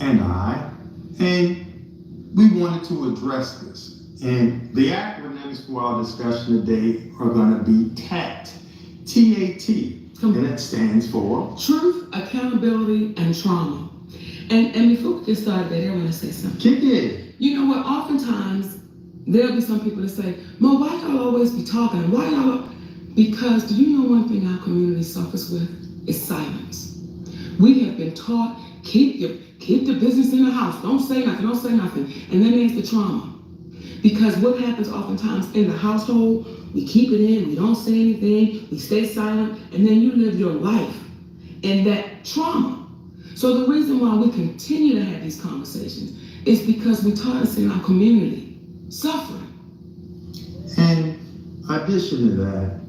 and I, and we wanted to address this. And the acronyms for our discussion today are going to be TAT, T-A-T, and it stands for Truth, Accountability, and Trauma. And before we get started, I want to say something. Kick it. You know what? Oftentimes, there'll be some people that say, Mo, why y'all always be talking? Why y'all? Because do you know one thing our community suffers with? Is silence. We have been taught, keep the business in the house. Don't say nothing. And then there's the trauma. Because what happens oftentimes in the household, we keep it in, we don't say anything, we stay silent, and then you live your life in that trauma. So the reason why we continue to have these conversations is because we taught us in our community suffering. And in addition to that,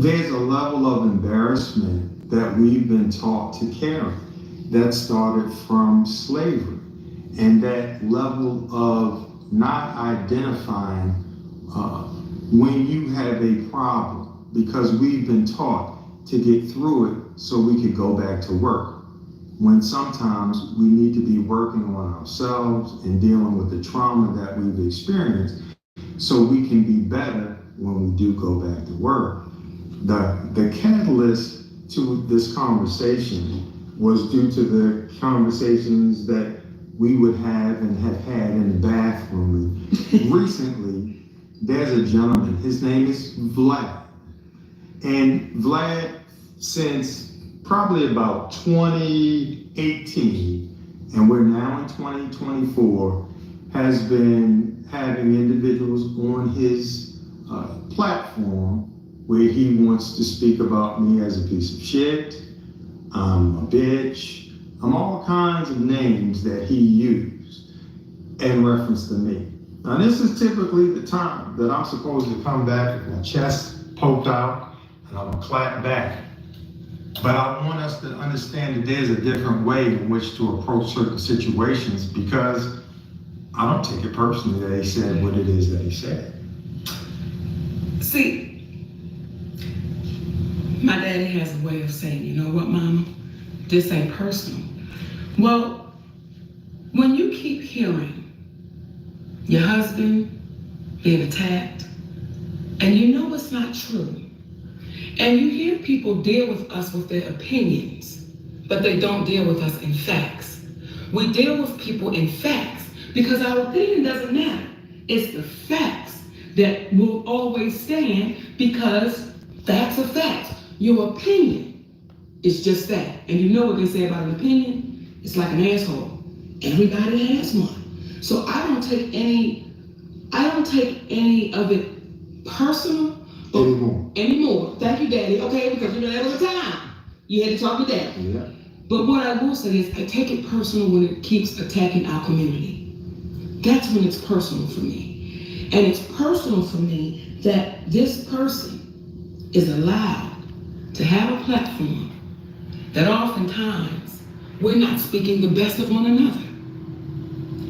there's a level of embarrassment that we've been taught to carry that started from slavery. And that level of not identifying when you have a problem, because we've been taught to get through it so we could go back to work, when sometimes we need to be working on ourselves and dealing with the trauma that we've experienced so we can be better when we do go back to work. The catalyst to this conversation was due to the conversations that we would have and have had in the bathroom. Recently, there's a gentleman, his name is Vlad. And Vlad, since probably about 2018, and we're now in 2024, has been having individuals on his platform where he wants to speak about me as a piece of shit, I'm a bitch, all kinds of names that he used in reference to me. Now this is typically the time that I'm supposed to come back with my chest poked out and I'm gonna clap back. But I want us to understand that there's a different way in which to approach certain situations, because I don't take it personally that he said what it is that he said. See, my daddy has a way of saying, you know what, mama, this ain't personal. Well, when you keep hearing your husband being attacked, and you know it's not true, and you hear people deal with us with their opinions, but they don't deal with us in facts. We deal with people in facts because our opinion doesn't matter. It's the facts that will always stand, because facts are facts. Your opinion is just that. And you know what they say about an opinion? It's like an asshole. Everybody has one. So I don't take any of it personal anymore. Thank you, Daddy. Okay, because you know that was a time you had to talk to Daddy. Yeah. But what I will say is I take it personal when it keeps attacking our community. That's when it's personal for me. And it's personal for me that this person is allowed to have a platform that oftentimes we're not speaking the best of one another.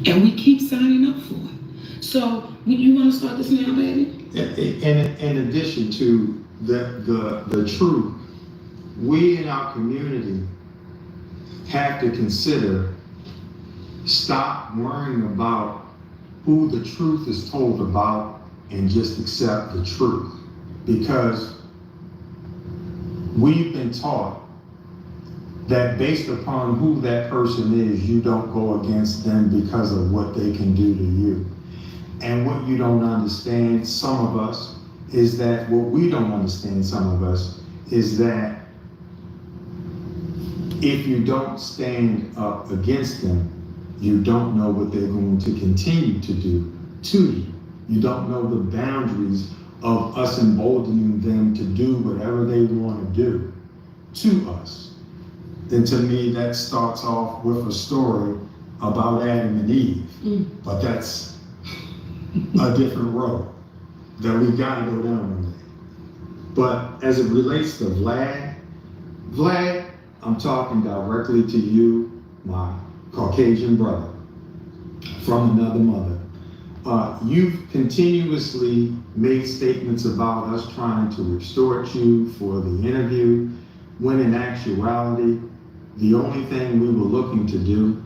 And we keep signing up for it. So, you want to start this now, baby? In addition to the truth, we in our community have to consider, stop worrying about who the truth is told about and just accept the truth. Because we've been taught that based upon who that person is, you don't go against them because of what they can do to you. And what you don't understand, some of us, is that what we don't understand, some of us, is that if you don't stand up against them, you don't know what they're going to continue to do to you. You don't know the boundaries of us emboldening them to do whatever they want to do to us. Then to me, that starts off with a story about Adam and Eve, but that's a different road that we gotta go down one day. But as it relates to Vlad, I'm talking directly to you, my Caucasian brother from another mother. You've continuously made statements about us trying to extort you for the interview, when in actuality, The only thing we were looking to do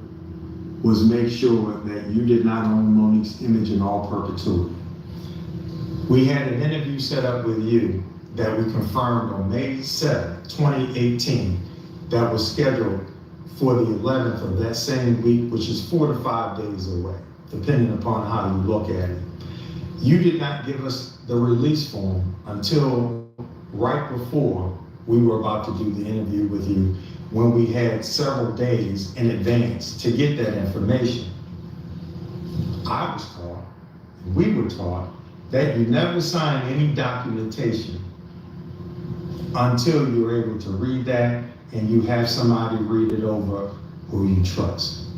was make sure that you did not own Monique's image in all perpetuity. We had an interview set up with you that we confirmed on May 7, 2018, that was scheduled for the 11th of that same week, which is 4 to 5 days away, depending upon how you look at it. You did not give us the release form until right before we were about to do the interview with you, when we had several days in advance to get that information. I was taught, and we were taught, that you never sign any documentation until you're able to read that and you have somebody read it over who you trust.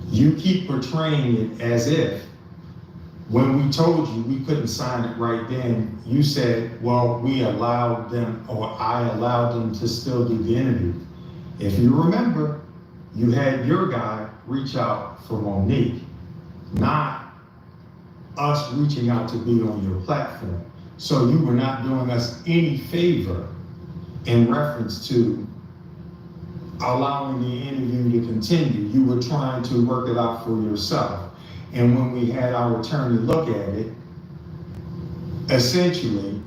You keep portraying it as if when we told you we couldn't sign it right then, you said, well, we allowed them, or I allowed them to still do the interview. If you remember, you had your guy reach out for Monique, not us reaching out to be on your platform. So you were not doing us any favor in reference to allowing the interview to continue. You were trying to work it out for yourself. And when we had our attorney look at it, essentially,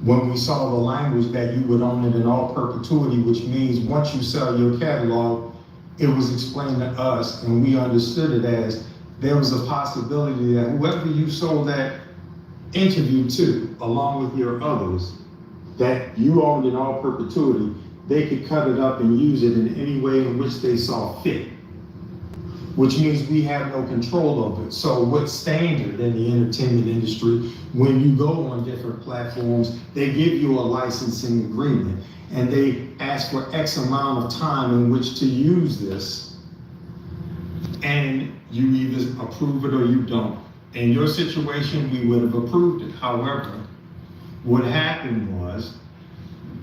when we saw the language that you would own it in all perpetuity, which means once you sell your catalog, it was explained to us and we understood it as there was a possibility that whoever you sold that interview to, along with your others, that you owned in all perpetuity, they could cut it up and use it in any way in which they saw fit, which means we have no control over it. So what's standard in the entertainment industry, when you go on different platforms, they give you a licensing agreement and they ask for X amount of time in which to use this, and you either approve it or you don't. In your situation, we would have approved it. However, what happened was,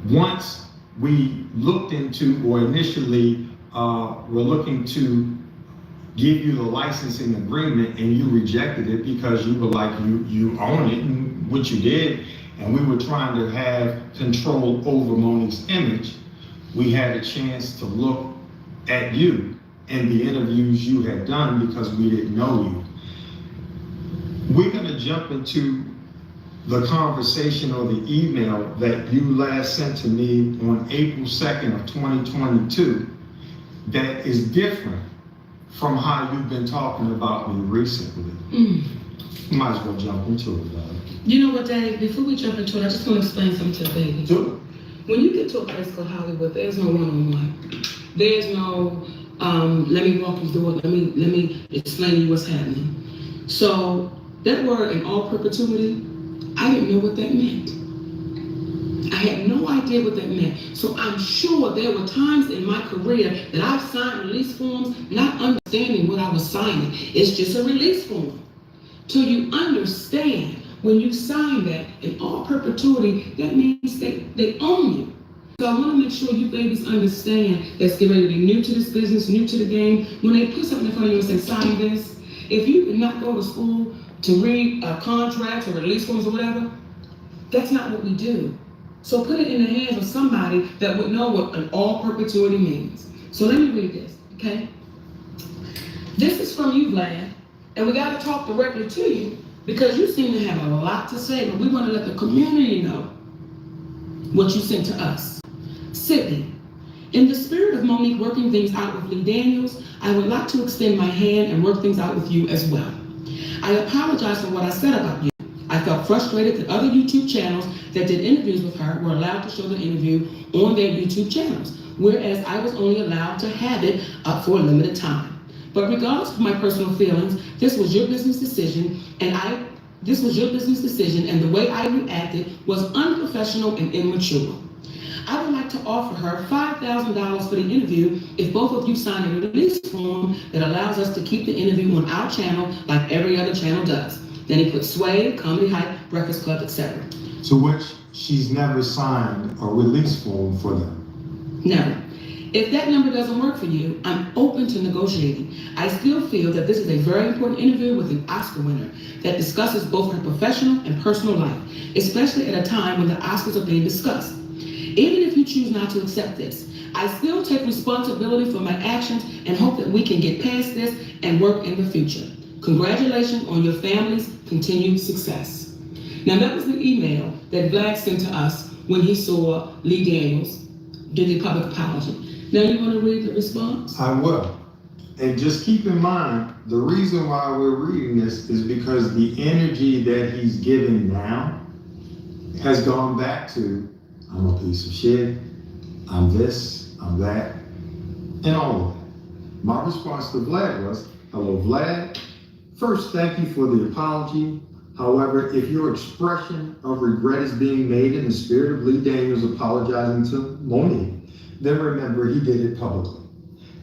once we looked into, or initially were looking to give you the licensing agreement and you rejected it because you were like, you own it, and what you did, and we were trying to have control over Monique's image, we had a chance to look at you and the interviews you had done because we didn't know you. We're gonna jump into the conversation or the email that you last sent to me on April 2nd of 2022 that is different from how you've been talking about me recently. Might as well jump into it, though. You know what, Dave? Before we jump into it, I just want to explain something to the baby. Do When you get to a place called Hollywood, there's no one-on-one. There's no, let me walk you through it, let me explain to you what's happening. So that word in all perpetuity, I didn't know what that meant. I had no idea what that meant. So I'm sure there were times in my career that I've signed release forms not understanding what I was signing. It's just a release form. Till you understand, when you sign that in all perpetuity, that means they own you. So I want to make sure you babies understand that's getting ready to be new to this business, new to the game. When they put something in front of you and say, sign this, if you did not go to school to read contracts or release forms or whatever, that's not what we do. So put it in the hands of somebody that would know what an all perpetuity means. So let me read this, okay? This is from you, Vlad, and we got to talk directly to you because you seem to have a lot to say, but we want to let the community know what you sent to us. Sydney, in the spirit of Monique working things out with Lee Daniels, I would like to extend my hand and work things out with you as well. I apologize for what I said about you. I felt frustrated that other YouTube channels that did interviews with her were allowed to show the interview on their YouTube channels, whereas I was only allowed to have it up for a limited time. But regardless of my personal feelings, this was your business decision, and the way I reacted was unprofessional and immature. I would like to offer her $5,000 for the interview if both of you sign a release form that allows us to keep the interview on our channel like every other channel does. Then he put Sway, Comedy Hype, Breakfast Club, etc. To which she's never signed a release form for them. Never. If that number doesn't work for you, I'm open to negotiating. I still feel that this is a very important interview with an Oscar winner that discusses both her professional and personal life, especially at a time when the Oscars are being discussed. Even if you choose not to accept this, I still take responsibility for my actions and hope that we can get past this and work in the future. Congratulations on your family's continued success. Now that was the email that Vlad sent to us when he saw Lee Daniels do the public apology. Now you want to read the response? I will. And just keep in mind, the reason why we're reading this is because the energy that he's giving now has gone back to, I'm a piece of shit, I'm this, I'm that, and all of that. My response to Vlad was, hello Vlad, first thank you for the apology. However, if your expression of regret is being made in the spirit of Lee Daniels apologizing to Monique, then remember he did it publicly.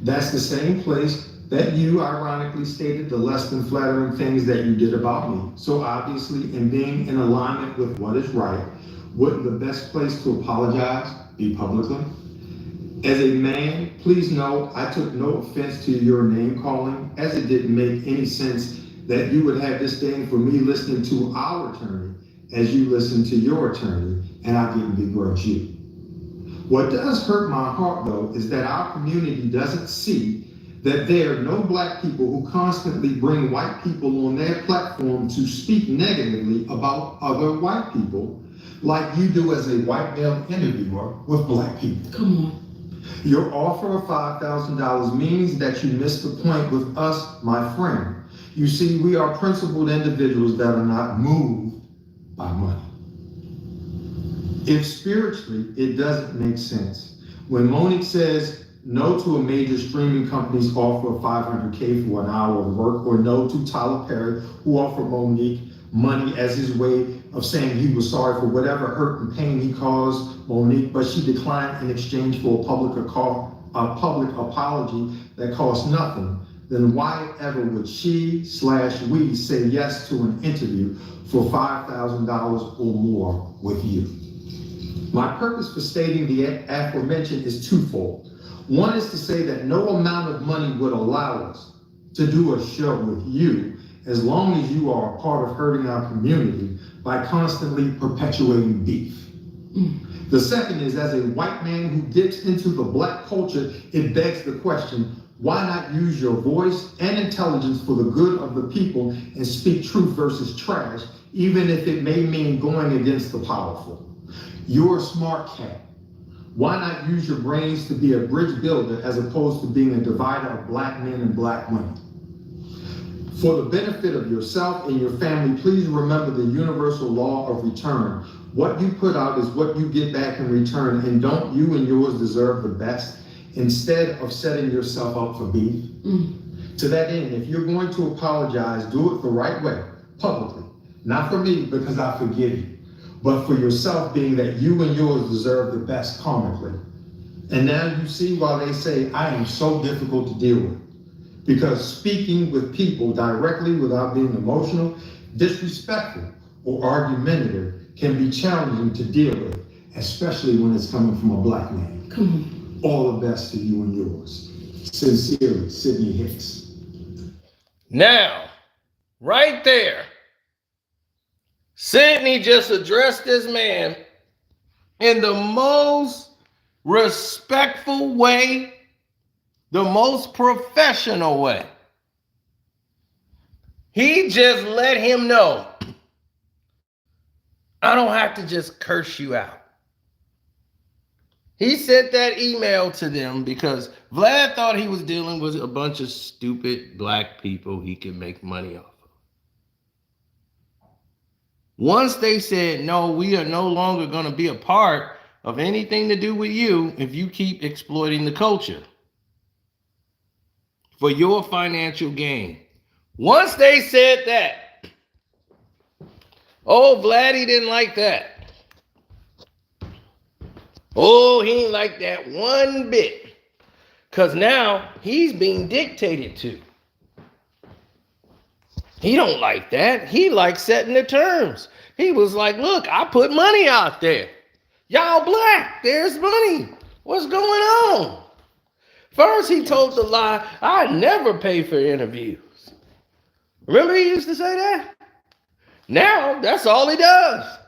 That's the same place that you ironically stated the less than flattering things that you did about me. So obviously, in being in alignment with what is right, wouldn't the best place to apologize be publicly? As a man, please know I took no offense to your name calling, as it didn't make any sense that you would have disdain for me listening to our attorney as you listened to your attorney, and I didn't begrudge you. What does hurt my heart, though, is that our community doesn't see that there are no black people who constantly bring white people on their platform to speak negatively about other white people, like you do as a white male interviewer with black people. Come on. Your offer of $5,000 means that you missed the point with us, my friend. You see, we are principled individuals that are not moved by money. If spiritually, it doesn't make sense. When Monique says no to a major streaming company's offer of $500K for an hour of work, or no to Tyler Perry, who offered Monique money as his way of saying he was sorry for whatever hurt and pain he caused Monique, but she declined in exchange for a public apology that cost nothing, then why ever would she/we say yes to an interview for $5,000 or more with you? My purpose for stating the aforementioned is twofold. One is to say that no amount of money would allow us to do a show with you as long as you are a part of hurting our community by constantly perpetuating beef. The second is, as a white man who dips into the black culture, it begs the question, why not use your voice and intelligence for the good of the people and speak truth versus trash, even if it may mean going against the powerful? You're a smart cat. Why not use your brains to be a bridge builder as opposed to being a divider of black men and black women? For the benefit of yourself and your family, please remember the universal law of return. What you put out is what you get back in return, and don't you and yours deserve the best instead of setting yourself up for beef? To that end, if you're going to apologize, do it the right way, publicly. Not for me, because I forgive you, but for yourself, being that you and yours deserve the best karmically. And now you see why they say I am so difficult to deal with. Because speaking with people directly without being emotional, disrespectful, or argumentative can be challenging to deal with, especially when it's coming from a black man. Come on. All the best to you and yours. Sincerely, Sidney Hicks. Now, right there, Sidney just addressed this man in the most respectful way, the most professional way. He just let him know, I don't have to just curse you out. He sent that email to them because Vlad thought he was dealing with a bunch of stupid black people he could make money off of. Once they said, no, we are no longer going to be a part of anything to do with you if you keep exploiting the culture for your financial gain. Once they said that, oh, Vlad, he didn't like that. Oh, he ain't like that one bit. Because now he's being dictated to. He don't like that. He likes setting the terms. He was like, look, I put money out there. Y'all black, there's money. What's going on? First, he told the lie, I never pay for interviews. Remember he used to say that? Now, that's all he does.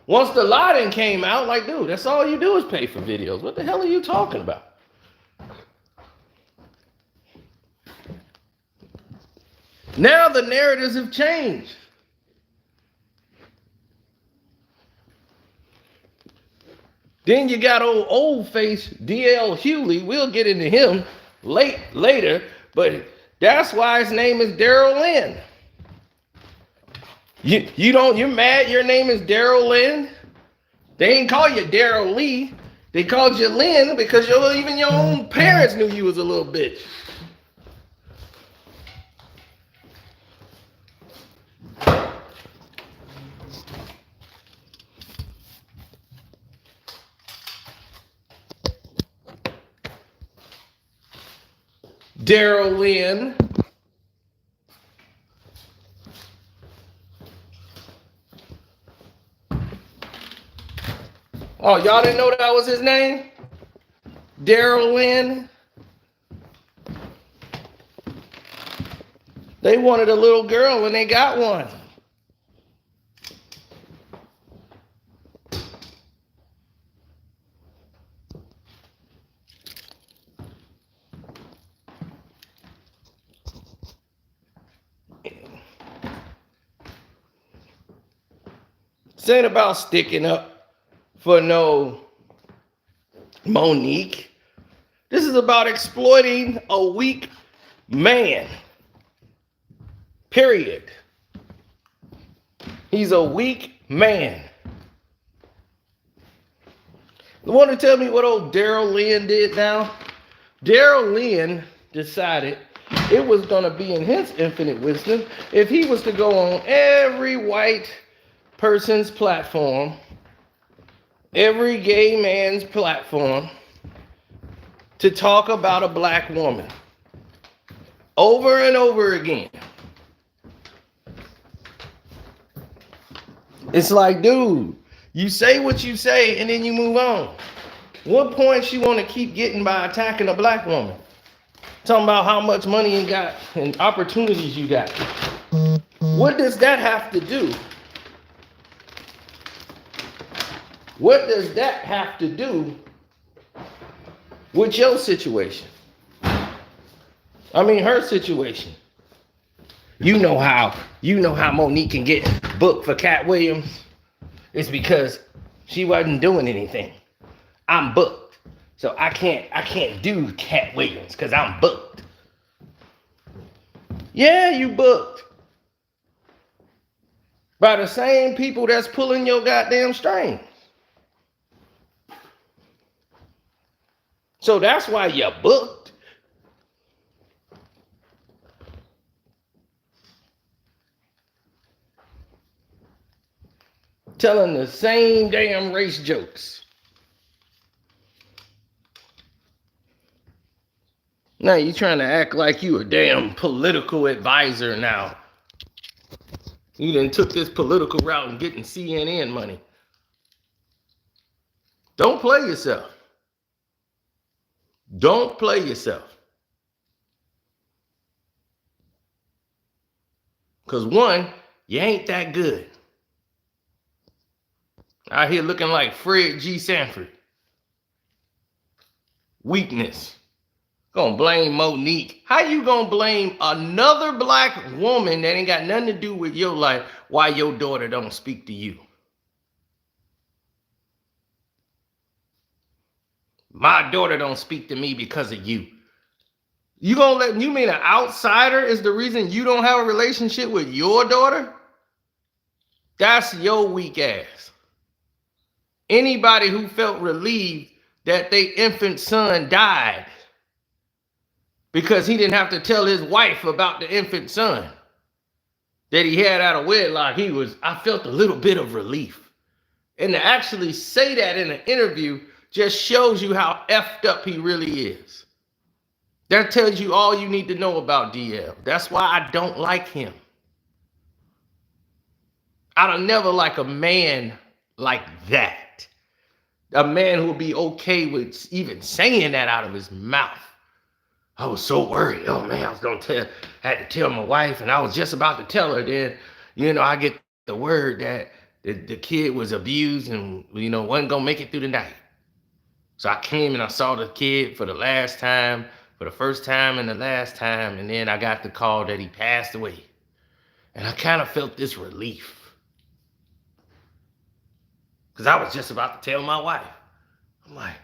Once the lie done came out, like, dude, that's all you do is pay for videos. What the hell are you talking about? Now the narratives have changed. Then you got old face DL Hughley. We'll get into him later, but that's why his name is Daryl Lynn. You're mad your name is Daryl Lynn? They ain't call you Daryl Lee. They called you Lynn because even your own parents knew you was a little bitch. Daryl Lynn. Oh, y'all didn't know that was his name? Daryl Lynn. They wanted a little girl and they got one. This ain't about sticking up for no Monique. This is about exploiting a weak man. Period. He's a weak man. You want to tell me what old Daryl Lynn did now? Daryl Lynn decided it was going to be in his infinite wisdom if he was to go on every white person's platform, every gay man's platform, to talk about a black woman over and over again. It's like, dude, you say what you say and then you move on. What points you want to keep getting by attacking a black woman? Talking about how much money you got and opportunities you got. What does that have to do? What does that have to do with your situation? I mean, her situation. You know how Monique can get booked for Cat Williams? It's because she wasn't doing anything. I'm booked. So I can't do Cat Williams because I'm booked. Yeah, you booked. By the same people that's pulling your goddamn strings. So that's why you're booked. Telling the same damn race jokes. Now you trying to act like you a damn political advisor now. You done took this political route and getting CNN money. Don't play yourself. Don't play yourself. Because one, you ain't that good. Out here looking like Fred G. Sanford. Weakness. Gonna blame Monique. How you gonna blame another black woman that ain't got nothing to do with your life why your daughter don't speak to you? My daughter don't speak to me because of you. You mean an outsider is the reason you don't have a relationship with your daughter? That's your weak ass. Anybody who felt relieved that their infant son died because he didn't have to tell his wife about the infant son that he had out of wedlock, I felt a little bit of relief. And to actually say that in an interview just shows you how effed up he really is. That tells you all you need to know about DL. That's why I don't like him. I don't never like a man like that. A man who would be okay with even saying that out of his mouth. I was so worried. Oh man, had to tell my wife, and I was just about to tell her. Then, I get the word that the kid was abused and, you know, wasn't gonna make it through the night. So I came and I saw the kid for the last time, for the first time and the last time, and then I got the call that he passed away. And I kind of felt this relief. Because I was just about to tell my wife. I'm like,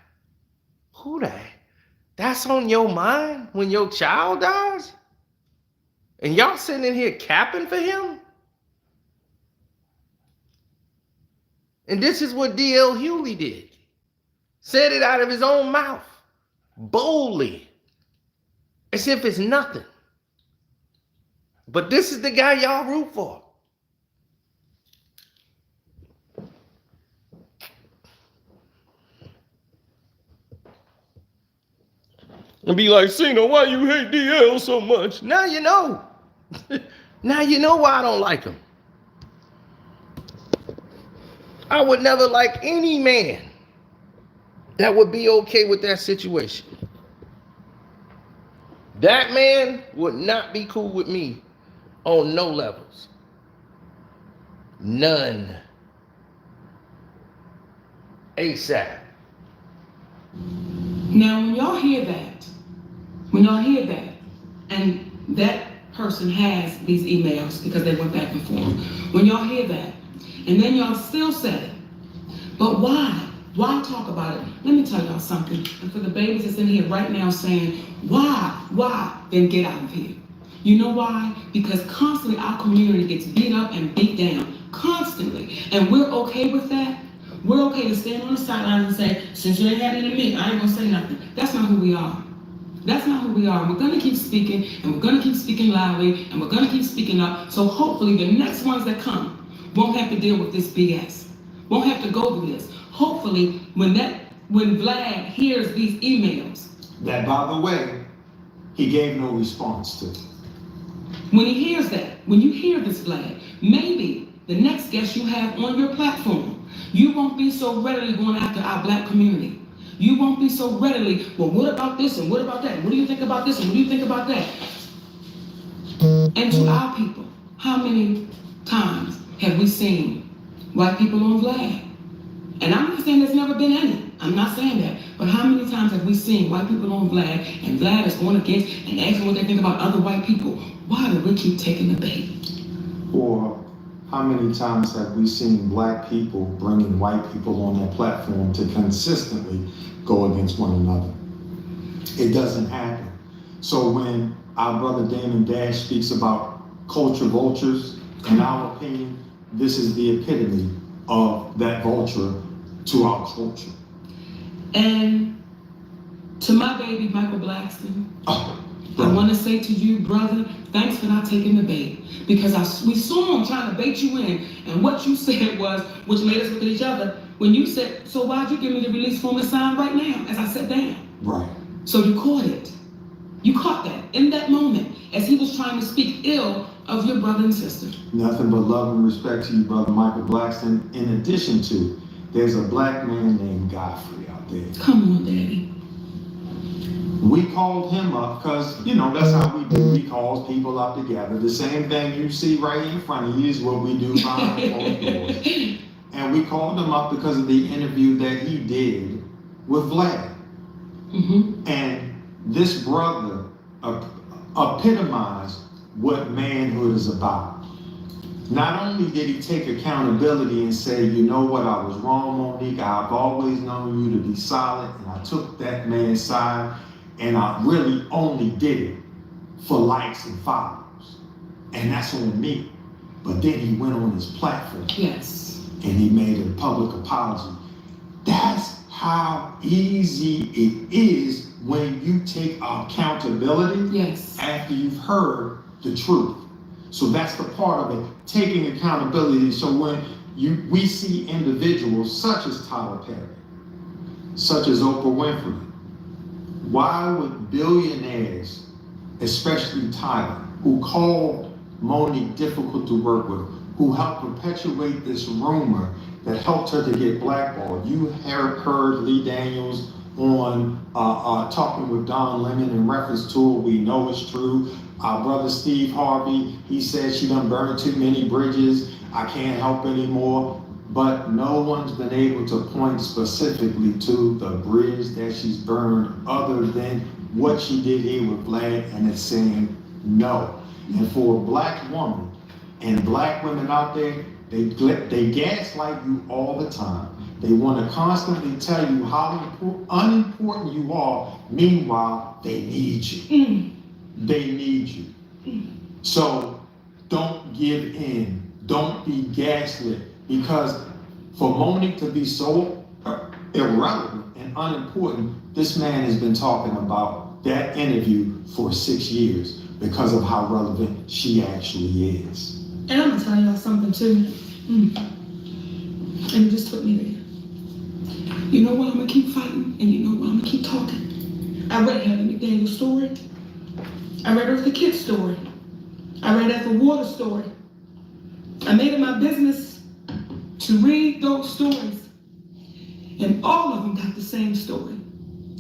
who that? That's on your mind when your child dies? And y'all sitting in here capping for him? And this is what D.L. Hughley did. Said it out of his own mouth, boldly, as if it's nothing. But this is the guy y'all root for. And be like, Cena, why you hate DL so much? Now you know. Now you know why I don't like him. I would never like any man that would be okay with that situation. That man would not be cool with me on no levels. None. ASAP. Now, when y'all hear that, and that person has these emails because they went back and forth. When y'all hear that, and then y'all still say, but why? Why talk about it? Let me tell y'all something. And for the babies that's in here right now saying, why? Then get out of here. You know why? Because constantly our community gets beat up and beat down. Constantly. And we're okay with that. We're okay to stand on the sidelines and say, since you ain't had it in me, I ain't gonna say nothing. That's not who we are. That's not who we are. We're gonna keep speaking, and we're gonna keep speaking loudly, and we're gonna keep speaking up. So hopefully the next ones that come won't have to deal with this BS. Won't have to go through this. Hopefully, when Vlad hears these emails, that, by the way, he gave no response to. when he hears that, when you hear this, Vlad, maybe the next guest you have on your platform, you won't be so readily going after our black community. You won't be so readily, well, what about this and what about that? What do you think about this and what do you think about that? And to our people, how many times have we seen white people on Vlad? And I'm not saying there's never been any. I'm not saying that. But how many times have we seen white people on Vlad and Vlad is going against and asking what they think about other white people? Why do we keep taking the bait? Or how many times have we seen black people bringing white people on their platform to consistently go against one another? It doesn't happen. So when our brother Damon Dash speaks about culture vultures, in our opinion, this is the epitome of that vulture to our culture. And to my baby, Michael Blackston, I want to say to you, brother, thanks for not taking the bait. Because we saw him trying to bait you in, and what you said was, which made us look at each other, when you said, so why'd you give me the release form to sign right now, as I sat down? Right. So you caught it. You caught that in that moment, as he was trying to speak ill of your brother and sister. Nothing but love and respect to you, brother Michael Blackston. In addition to, there's a black man named Godfrey out there. Come on, Daddy. We called him up because, you know, that's how we do. We call people up together. The same thing you see right in front of you is what we do behind closed doors. And we called him up because of the interview that he did with Vlad. Mm-hmm. And this brother epitomized what manhood is about. Not only did he take accountability and say, you know what, I was wrong, Monique. I've always known you to be solid, and I took that man's side. And I really only did it for likes and followers. And that's on me. But then he went on his platform. Yes. And he made a public apology. That's how easy it is when you take accountability. Yes. After you've heard the truth. So that's the part of it, taking accountability. So when we see individuals such as Tyler Perry, such as Oprah Winfrey, why would billionaires, especially Tyler, who called Monique difficult to work with, who helped perpetuate this rumor that helped her to get blackballed? You heard Lee Daniels on talking with Don Lemon in reference to it. We know it's true. Our brother Steve Harvey, he said she done burned too many bridges. I can't help anymore. but no one's been able to point specifically to the bridge that she's burned other than what she did here with Vlad, and it's saying no. And for a black woman and black women out there, they gaslight you all the time. They want to constantly tell you how unimportant you are. Meanwhile, they need you. They need you. So don't give in. Don't be gaslit. Because for Monique to be so irrelevant and unimportant, this man has been talking about that interview for 6 years because of how relevant she actually is. And I'm gonna tell y'all something too. And it just took me there. You know what? I'm gonna keep fighting, and you know what? I'm gonna keep talking. I read Heather McDaniel's story. I read Eartha Kitt's story. I read Ethel Waters' story. I made it my business to read those stories, and all of them got the same story.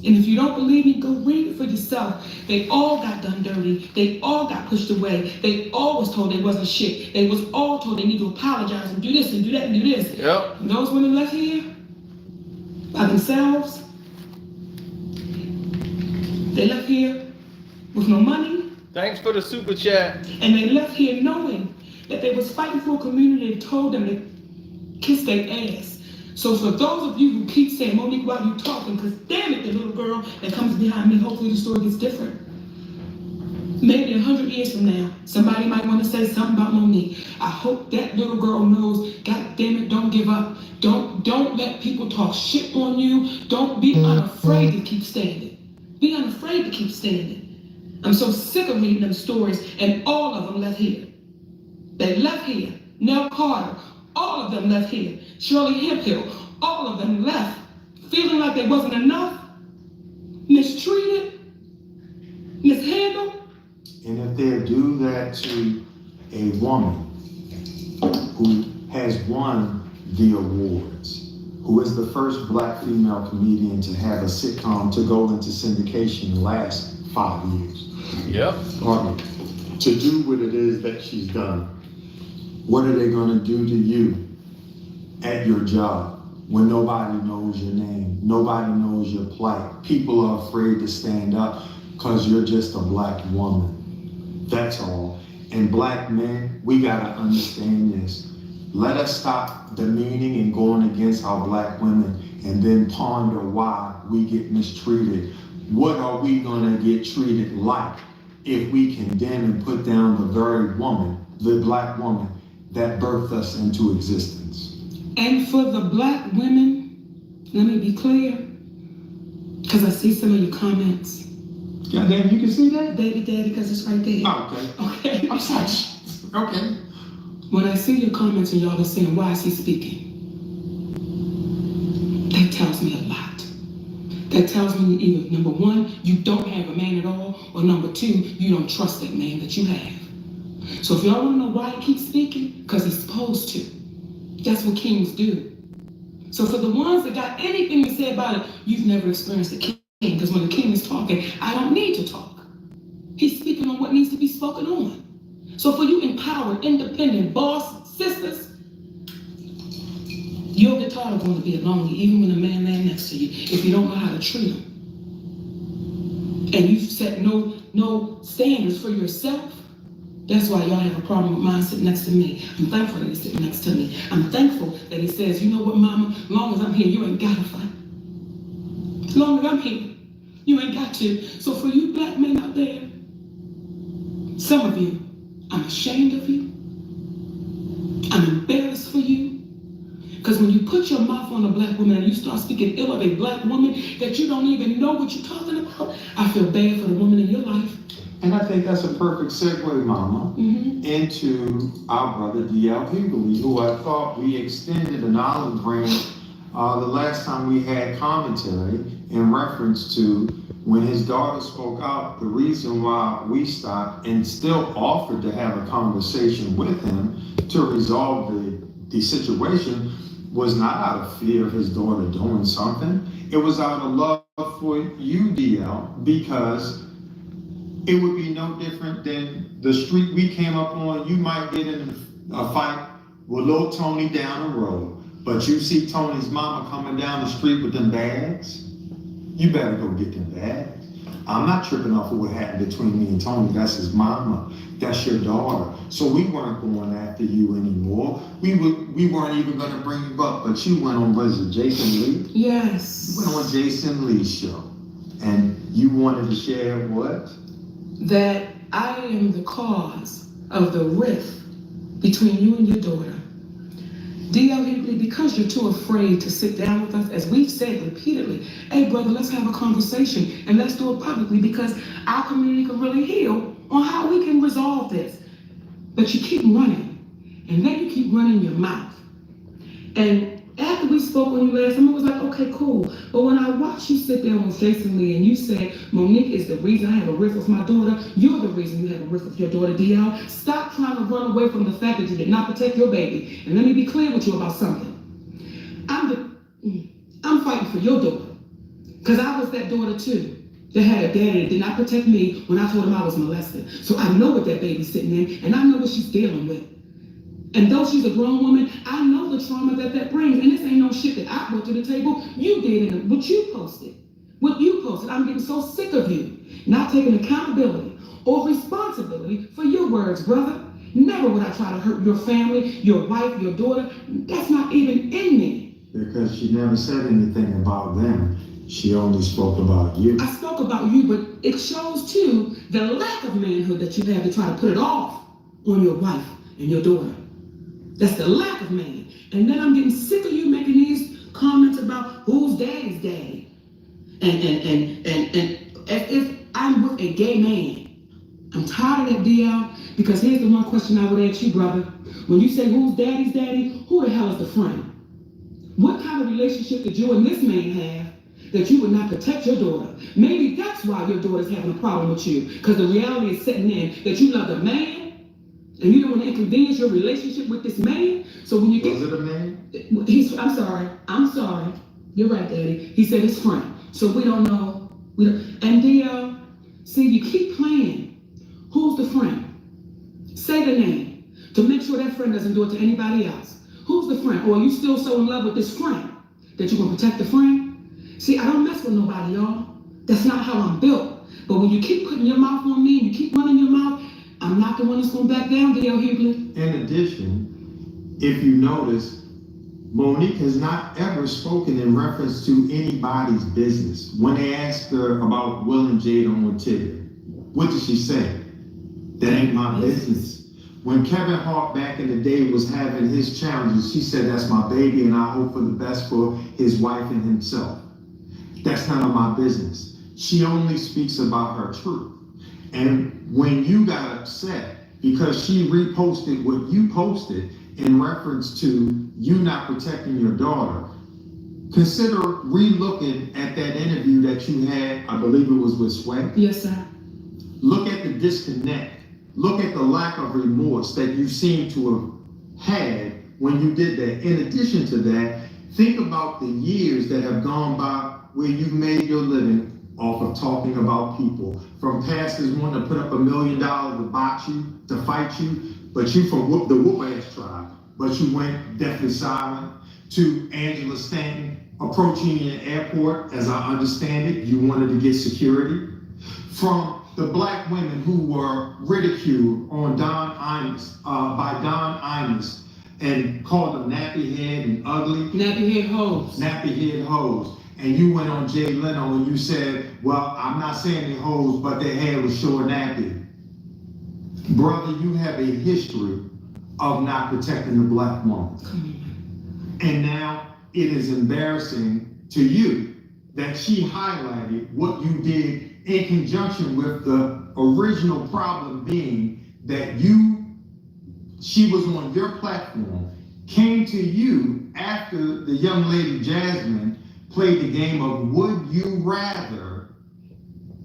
And if you don't believe me, go read it for yourself. They all got done dirty. They all got pushed away. They all was told they wasn't shit. They was all told they need to apologize and do this and do that and do this. Yep. And those women left here by themselves. They left here with no money. Thanks for the super chat. And they left here knowing that they was fighting for a community that told them to kiss their ass. So for those of you who keep saying, Monique, why are you talking? Because damn it, the little girl that comes behind me, hopefully the story gets different. Maybe 100 years from now, somebody might want to say something about Monique. I hope that little girl knows, God damn it, don't give up. Don't let people talk shit on you. Don't be unafraid to keep standing. Be unafraid to keep standing. I'm so sick of reading them stories, and all of them left here. They left here. Nell Carter, all of them left here. Shirley Hemphill, all of them left, feeling like there wasn't enough, mistreated, mishandled. And if they do that to a woman who has won the awards, who is the first black female comedian to have a sitcom to go into syndication in the last 5 years. Yep. To do what it is that she's done, what are they gonna do to you at your job when nobody knows your name, nobody knows your plight? People are afraid to stand up because you're just a black woman. That's all. And black men, we gotta understand this. Let us stop demeaning and going against our black women and then ponder why we get mistreated. What are we gonna get treated like if we condemn and put down the very woman, the black woman, that birthed us into existence? And for the black women, let me be clear, because I see some of your comments. Yeah, damn, you can see that? Baby daddy, because it's right there. Oh, okay. Okay. I'm sorry. Okay. When I see your comments and y'all are saying, why is he speaking? That tells me a lot. That tells me either, number one, you don't have a man at all, or number two, you don't trust that man that you have. So if y'all want to know why he keeps speaking, because he's supposed to. That's what kings do. So for the ones that got anything to say about it, you've never experienced a king, because when the king is talking, I don't need to talk. He's speaking on what needs to be spoken on. So for you empowered, independent, boss, sisters, your guitar is going to be lonely, even when a man lands next to you, if you don't know how to treat him. And you've set no standards for yourself. That's why y'all have a problem with mine sitting next to me. I'm thankful that he's sitting next to me. I'm thankful that he says, you know what, mama, as long as I'm here, you ain't got to fight. As long as I'm here, you ain't got to. So for you black men out there, some of you, I'm ashamed of you. I'm embarrassed for you. Because when you put your mouth on a black woman and you start speaking ill of a black woman that you don't even know what you're talking about, I feel bad for the woman in your life. And I think that's a perfect segue, Mama, into our brother D.L. Hughley, who I thought we extended an olive branch the last time we had commentary in reference to when his daughter spoke out. The reason why we stopped and still offered to have a conversation with him to resolve the situation was not out of fear of his daughter doing something. It was out of love for you, DL, because it would be no different than the street we came up on. You might get in a fight with little Tony down the road. But you see Tony's mama coming down the street with them bags, you better go get them bags. I'm not tripping off of what happened between me and Tony. That's his mama. That's your daughter. So we weren't going after you anymore. We weren't even going to bring you up. But you went on, was it Jason Lee? Yes. You went on Jason Lee's show. And you wanted to share what? That I am the cause of the rift between you and your daughter. Hughley, because you're too afraid to sit down with us, as we've said repeatedly, hey brother, let's have a conversation and let's do it publicly because our community can really heal on how we can resolve this. But you keep running, and then you keep running your mouth. And after we spoke on you last time, I was like, okay, cool. But when I watched you sit down with Jason Lee and you said, Monique is the reason I have a rift with my daughter, you're the reason you have a rift with your daughter, DL. Stop trying to run away from the fact that you did not protect your baby. And let me be clear with you about something. I'm fighting for your daughter. Because I was that daughter too, that had a daddy that did not protect me when I told him I was molested. So I know what that baby's sitting in, and I know what she's dealing with. And though she's a grown woman, I know the trauma that brings. And this ain't no shit that I brought to the table. You did it. What you posted. I'm getting so sick of you not taking accountability or responsibility for your words, brother. Never would I try to hurt your family, your wife, your daughter. That's not even in me. Because she never said anything about them. She only spoke about you. I spoke about you, but it shows too the lack of manhood that you have to try to put it off on your wife and your daughter. That's the lack of man. And then I'm getting sick of you making these comments about who's daddy's daddy. And as if I'm with a gay man. I'm tired of that, DL, because here's the one question I would ask you, brother. When you say who's daddy's daddy, who the hell is the friend? What kind of relationship did you and this man have that you would not protect your daughter? Maybe that's why your daughter's having a problem with you, because the reality is setting in that you love the man and you don't want to inconvenience your relationship with this man. So when you get... Was it a man? I'm sorry. You're right, Daddy. He said his friend. So we don't know. And DL, see, you keep playing. Who's the friend? Say the name to make sure that friend doesn't do it to anybody else. Who's the friend? Or are you still so in love with this friend that you're going to protect the friend? See, I don't mess with nobody, y'all. That's not how I'm built. But when you keep putting your mouth on me and you keep running your mouth, I'm not the one that's going to back down, D.L. Hughley. In addition, if you notice, Monique has not ever spoken in reference to anybody's business. When they asked her about Will and Jade on Tigger, what did she say? That ain't my business. When Kevin Hart back in the day was having his challenges, she said, that's my baby and I hope for the best for his wife and himself. That's none of my business. She only speaks about her truth. And when you got upset because she reposted what you posted in reference to you not protecting your daughter, consider re-looking at that interview that you had, I believe it was with Sweat. Yes, sir. Look at the disconnect. Look at the lack of remorse that you seem to have had when you did that. In addition to that, think about the years that have gone by where you've made your living off of talking about people. From pastors wanting to put up $1 million to box you, to fight you, but you from the whoop-ass tribe, but you went deathly silent. To Angela Stanton approaching you in the airport, as I understand it, you wanted to get security. From the black women who were ridiculed on by Don Imus and called them nappy head and ugly. Nappy head hoes. Nappy head hoes. And you went on Jay Leno and you said, well, I'm not saying they hoes, but their hair was sure nappy. Brother, you have a history of not protecting the black woman. And now it is embarrassing to you that she highlighted what you did in conjunction with the original problem being that she was on your platform, came to you after the young lady Jasmine played the game of would you rather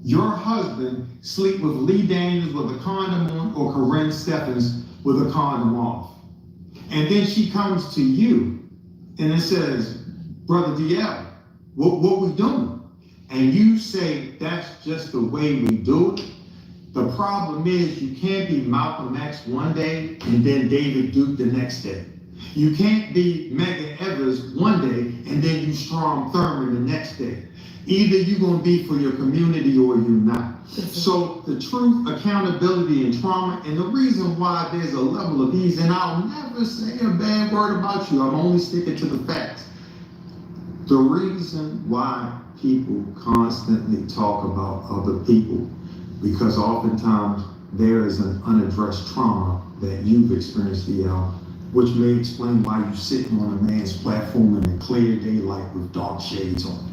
your husband sleep with Lee Daniels with a condom on or Corinne Stephens with a condom off. And then she comes to you and it says, Brother DL, what we doing? And you say, that's just the way we do it. The problem is you can't be Malcolm X one day and then David Duke the next day. You can't be Medgar Evers one day and then you Strom Thurmond the next day. Either you're going to be for your community or you're not. So the truth, accountability, and trauma, and the reason why there's a level of ease, and I'll never say a bad word about you, I'm only sticking to the facts. The reason why people constantly talk about other people, because oftentimes there is an unaddressed trauma that you've experienced, DL, which may explain why you're sitting on a man's platform in the clear daylight with dark shades on.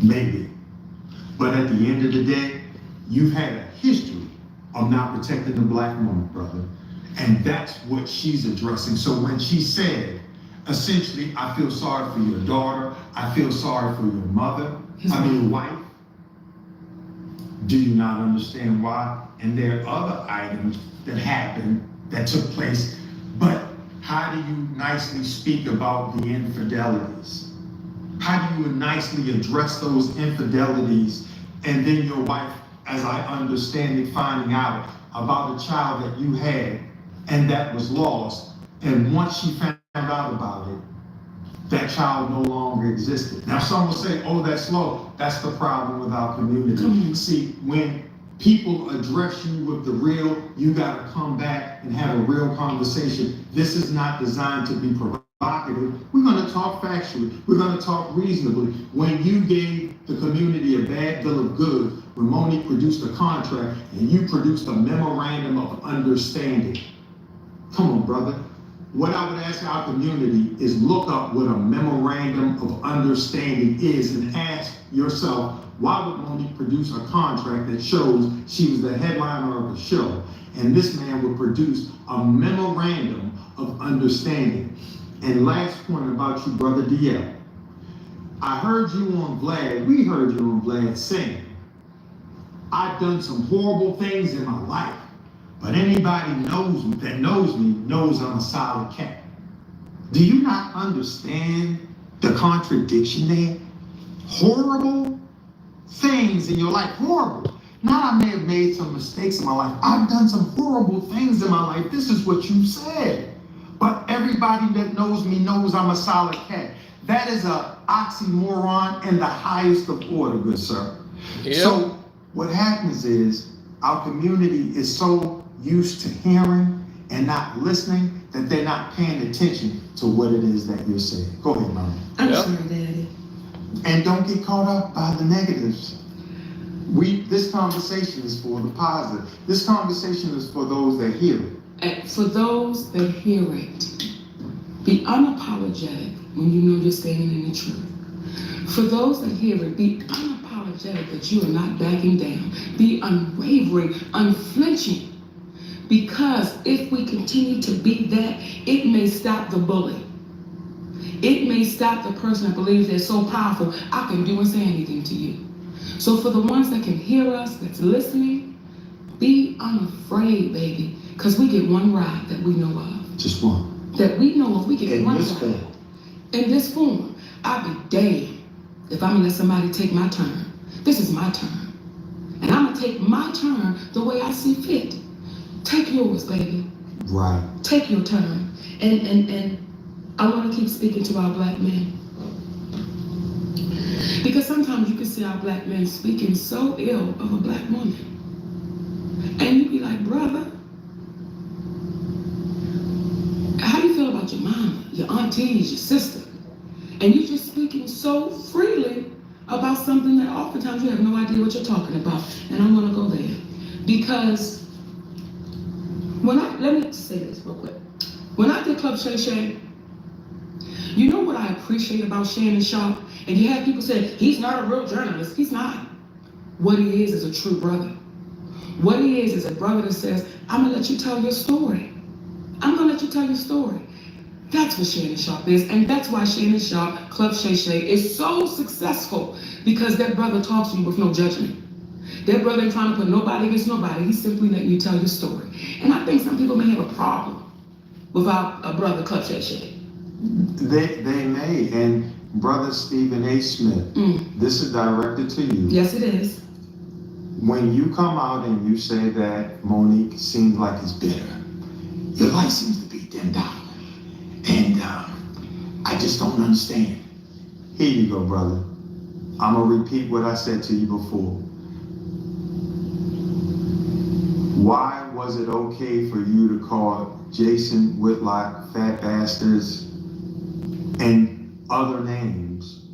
Maybe. But at the end of the day, you've had a history of not protecting the black woman, brother. And that's what she's addressing. So when she said, essentially, I feel sorry for your daughter, I feel sorry for your mother, wife, do you not understand why? And there are other items that happened, that took place, but how do you nicely speak about the infidelities? How do you nicely address those infidelities, and then your wife, as I understand it, finding out about a child that you had and that was lost, and once she found out about it, that child no longer existed. Now some will say, oh, that's slow. That's the problem with our community. See, when people address you with the real, you gotta come back and have a real conversation. This is not designed to be provocative. We're gonna talk factually. We're gonna talk reasonably. When you gave the community a bad bill of goods, when Monique produced a contract and you produced a memorandum of understanding. Come on, brother. What I would ask our community is look up what a memorandum of understanding is and ask yourself, why would Monique produce a contract that shows she was the headliner of the show? And this man would produce a memorandum of understanding. And last point about you, brother DL. I heard you on Vlad, we heard you on Vlad saying, I've done some horrible things in my life, but anybody knows me, that knows me knows I'm a solid cat. Do you not understand the contradiction there? Horrible things in your life, horrible. Not I may have made some mistakes in my life. I've done some horrible things in my life. This is what you said. But everybody that knows me knows I'm a solid cat. That is a oxymoron in the highest of order, good sir. Yep. So what happens is our community is so used to hearing and not listening that they're not paying attention to what it is that you're saying. Go ahead, Mom. I'm sorry, Daddy. And don't get caught up by the negatives. This conversation is for the positive. This conversation is for those that hear it. And for those that hear it, be unapologetic when you know you're standing in the truth. For those that hear it, be unapologetic that you are not backing down. Be unwavering, unflinching. Because if we continue to be that, it may stop the bully. It may stop the person that believes they're so powerful, I can do and say anything to you. So for the ones that can hear us, that's listening, be unafraid, baby. Because we get one ride that we know of. Just one. That we know of, we get in one this ride. Form. In this form. I'll be damned if I'm gonna let somebody take my turn. This is my turn. And I'm gonna take my turn the way I see fit. Take yours, baby. Right. Take your turn. And I want to keep speaking to our black men. Because sometimes you can see our black men speaking so ill of a black woman. And you be like, brother, how do you feel about your mama, your aunties, your sister? And you're just speaking so freely about something that oftentimes you have no idea what you're talking about. And I'm gonna go there. Because let me say this real quick. When I did Club Shay Shay, you know what I appreciate about Shannon Sharp? And you have people say, he's not a real journalist. He's not. What he is a true brother. What he is a brother that says, I'm gonna let you tell your story. I'm gonna let you tell your story. That's what Shannon Sharp is. And that's why Shannon Sharp, Club Shay Shay, is so successful. Because that brother talks to you with no judgment. That brother ain't trying to put nobody against nobody. He's simply letting you tell your story. And I think some people may have a problem with our brother Club Shay Shay. They may. And Brother Stephen A. Smith, this is directed to you. Yes, it is. When you come out and you say that Monique seems like it's bitter, your life seems to be dimmed down. And I just don't understand. Here you go, brother. I'm going to repeat what I said to you before. Why was it okay for you to call Jason Whitlock fat bastards and other names?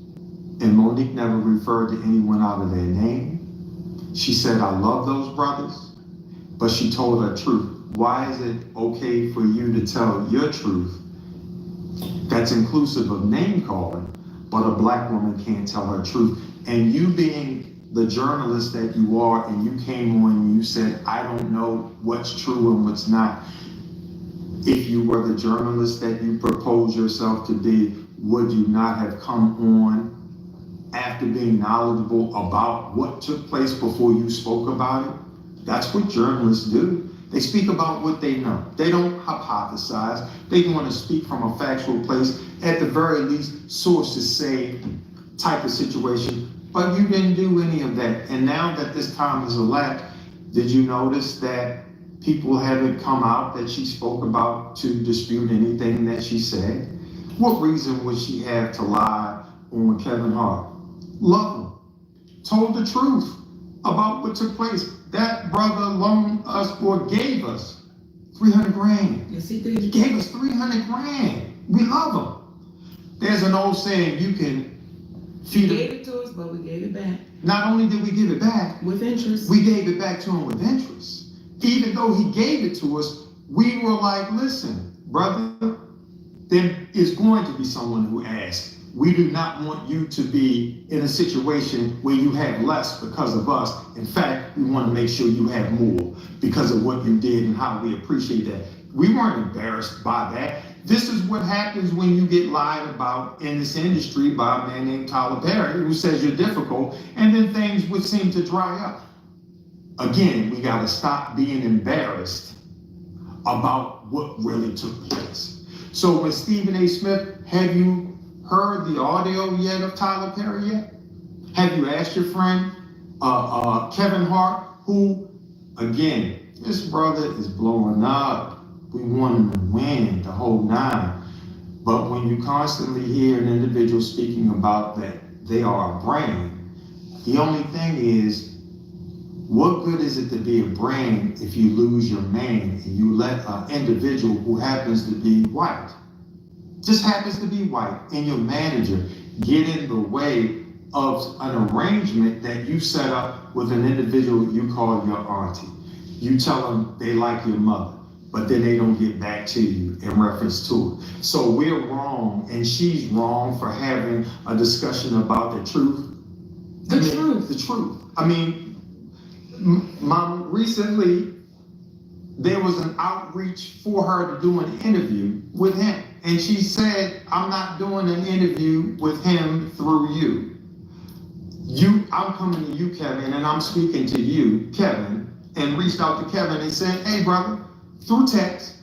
And Monique never referred to anyone out of their name. She said, I love those brothers, but she told her truth. Why is it okay for you to tell your truth that's inclusive of name calling, but a black woman can't tell her truth? And you being the journalist that you are, and you came on and you said, I don't know what's true and what's not. If you were the journalist that you propose yourself to be, would you not have come on after being knowledgeable about what took place before you spoke about it? That's what journalists do. They speak about what they know. They don't hypothesize. They want to speak from a factual place, at the very least, sources say type of situation. But you didn't do any of that. And now that this time has elapsed, did you notice that people haven't come out that she spoke about to dispute anything that she said? What reason would she have to lie on Kevin Hart? Love him. Told the truth about what took place. That brother loaned us or gave us 300 grand. Yes, he did. He gave us 300 grand. We love him. There's an old saying, you can He feed gave it to us, but we gave it back. Not only did we give it back, With interest. we gave it back to him with interest. Even though he gave it to us, we were like, listen, brother, there is going to be someone who asks. We do not want you to be in a situation where you have less because of us. In fact, we want to make sure you have more because of what you did and how we appreciate that. We weren't embarrassed by that. This is what happens when you get lied about in this industry by a man named Tyler Perry, who says you're difficult, and then things would seem to dry up. Again, we got to stop being embarrassed about what really took place. So when Stephen A. Smith, have you heard the audio yet of Tyler Perry yet? Have you asked your friend Kevin Hart, who, again, this brother is blowing up. We want him to win the whole nine. But when you constantly hear an individual speaking about that they are a brand, the only thing is, what good is it to be a brand if you lose your man and you let an individual who happens to be white, just happens to be white, and your manager get in the way of an arrangement that you set up with an individual you call your auntie? You tell them they like your mother, but then they don't get back to you in reference to it. So we're wrong, and she's wrong for having a discussion about the truth. The truth. The truth. I mean, Mom, recently, there was an outreach for her to do an interview with him. And she said, I'm not doing an interview with him through you. I'm coming to you, Kevin, and I'm speaking to you, Kevin, and reached out to Kevin and said, hey, brother, through text,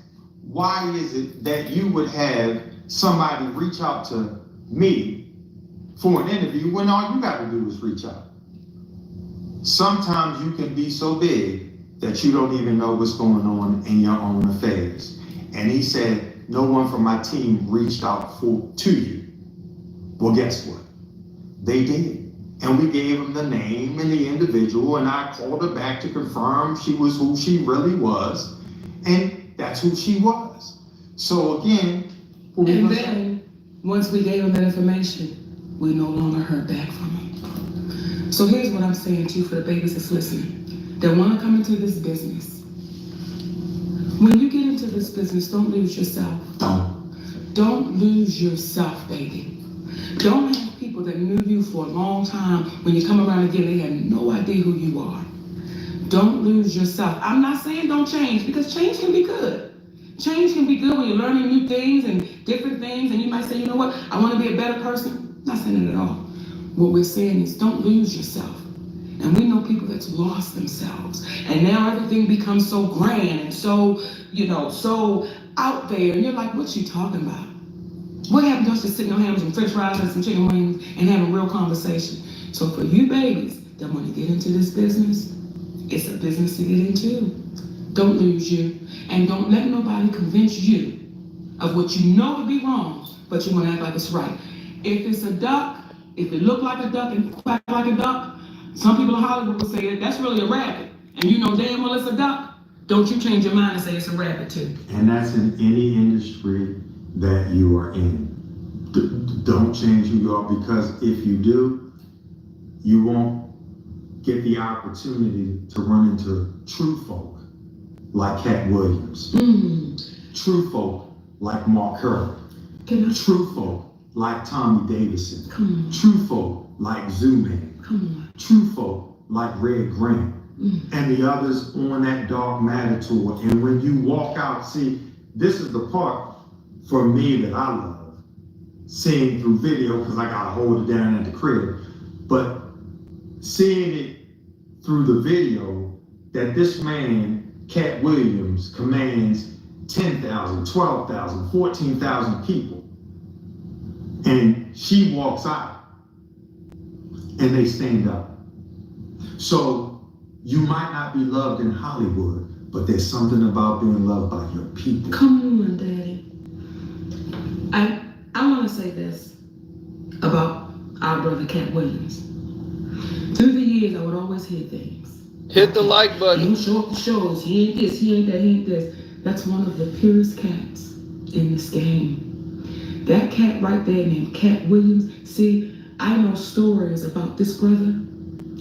why is it that you would have somebody reach out to me for an interview when all you got to do is reach out? Sometimes you can be so big that you don't even know what's going on in your own affairs. And he said, no one from my team reached out to you. Well, guess what? They did. And we gave him the name and the individual, and I called her back to confirm she was who she really was. And that's who she was. So again, and then, once we gave him that information, we no longer heard back from him. So here's what I'm saying to you for the babies that's listening, that want to come into this business. When you get into this business, don't lose yourself. Don't lose yourself, baby. Don't have people that knew you for a long time, when you come around again, they have no idea who you are. Don't lose yourself. I'm not saying don't change, because change can be good. Change can be good when you're learning new things and different things, and you might say, you know what, I want to be a better person. Not saying it at all. What we're saying is don't lose yourself. And we know people that's lost themselves. And now everything becomes so grand and so, so out there. And you're like, what you talking about? What happened to us just sitting on hammers and french fries and some chicken wings and having real conversation? So for you babies that want to get into this business, it's a business to get into. Don't lose you. And don't let nobody convince you of what you know to be wrong but you want to act like it's right. If it's a duck, if it look like a duck and quack like a duck, some people in Hollywood will say that's really a rabbit, and you know damn well it's a duck. Don't you change your mind and say it's a rabbit too. And that's in any industry that you are in. Don't change who you are, because if you do, you won't get the opportunity to run into true folk like Cat Williams, true folk like Mark Hurley, true folk like Tommy Davidson, true folk like Zooman, true folk like Red Grant, and the others on that Dark Matter tour. And when you walk out, see, this is the part for me that I love, seeing through video, because I gotta hold it down at the crib, but seeing it through the video that this man, Cat Williams, commands 10,000, 12,000, 14,000 people. And she walks out and they stand up. So you might not be loved in Hollywood, but there's something about being loved by your people. Come on, Daddy. I want to say this about our brother Cat Williams. Through the years, I would always hear things. Hit the like button. He don't show up the shows. He ain't this, he ain't that, he ain't this. That's one of the purest cats in this game. That cat right there named Cat Williams. See, I know stories about this brother.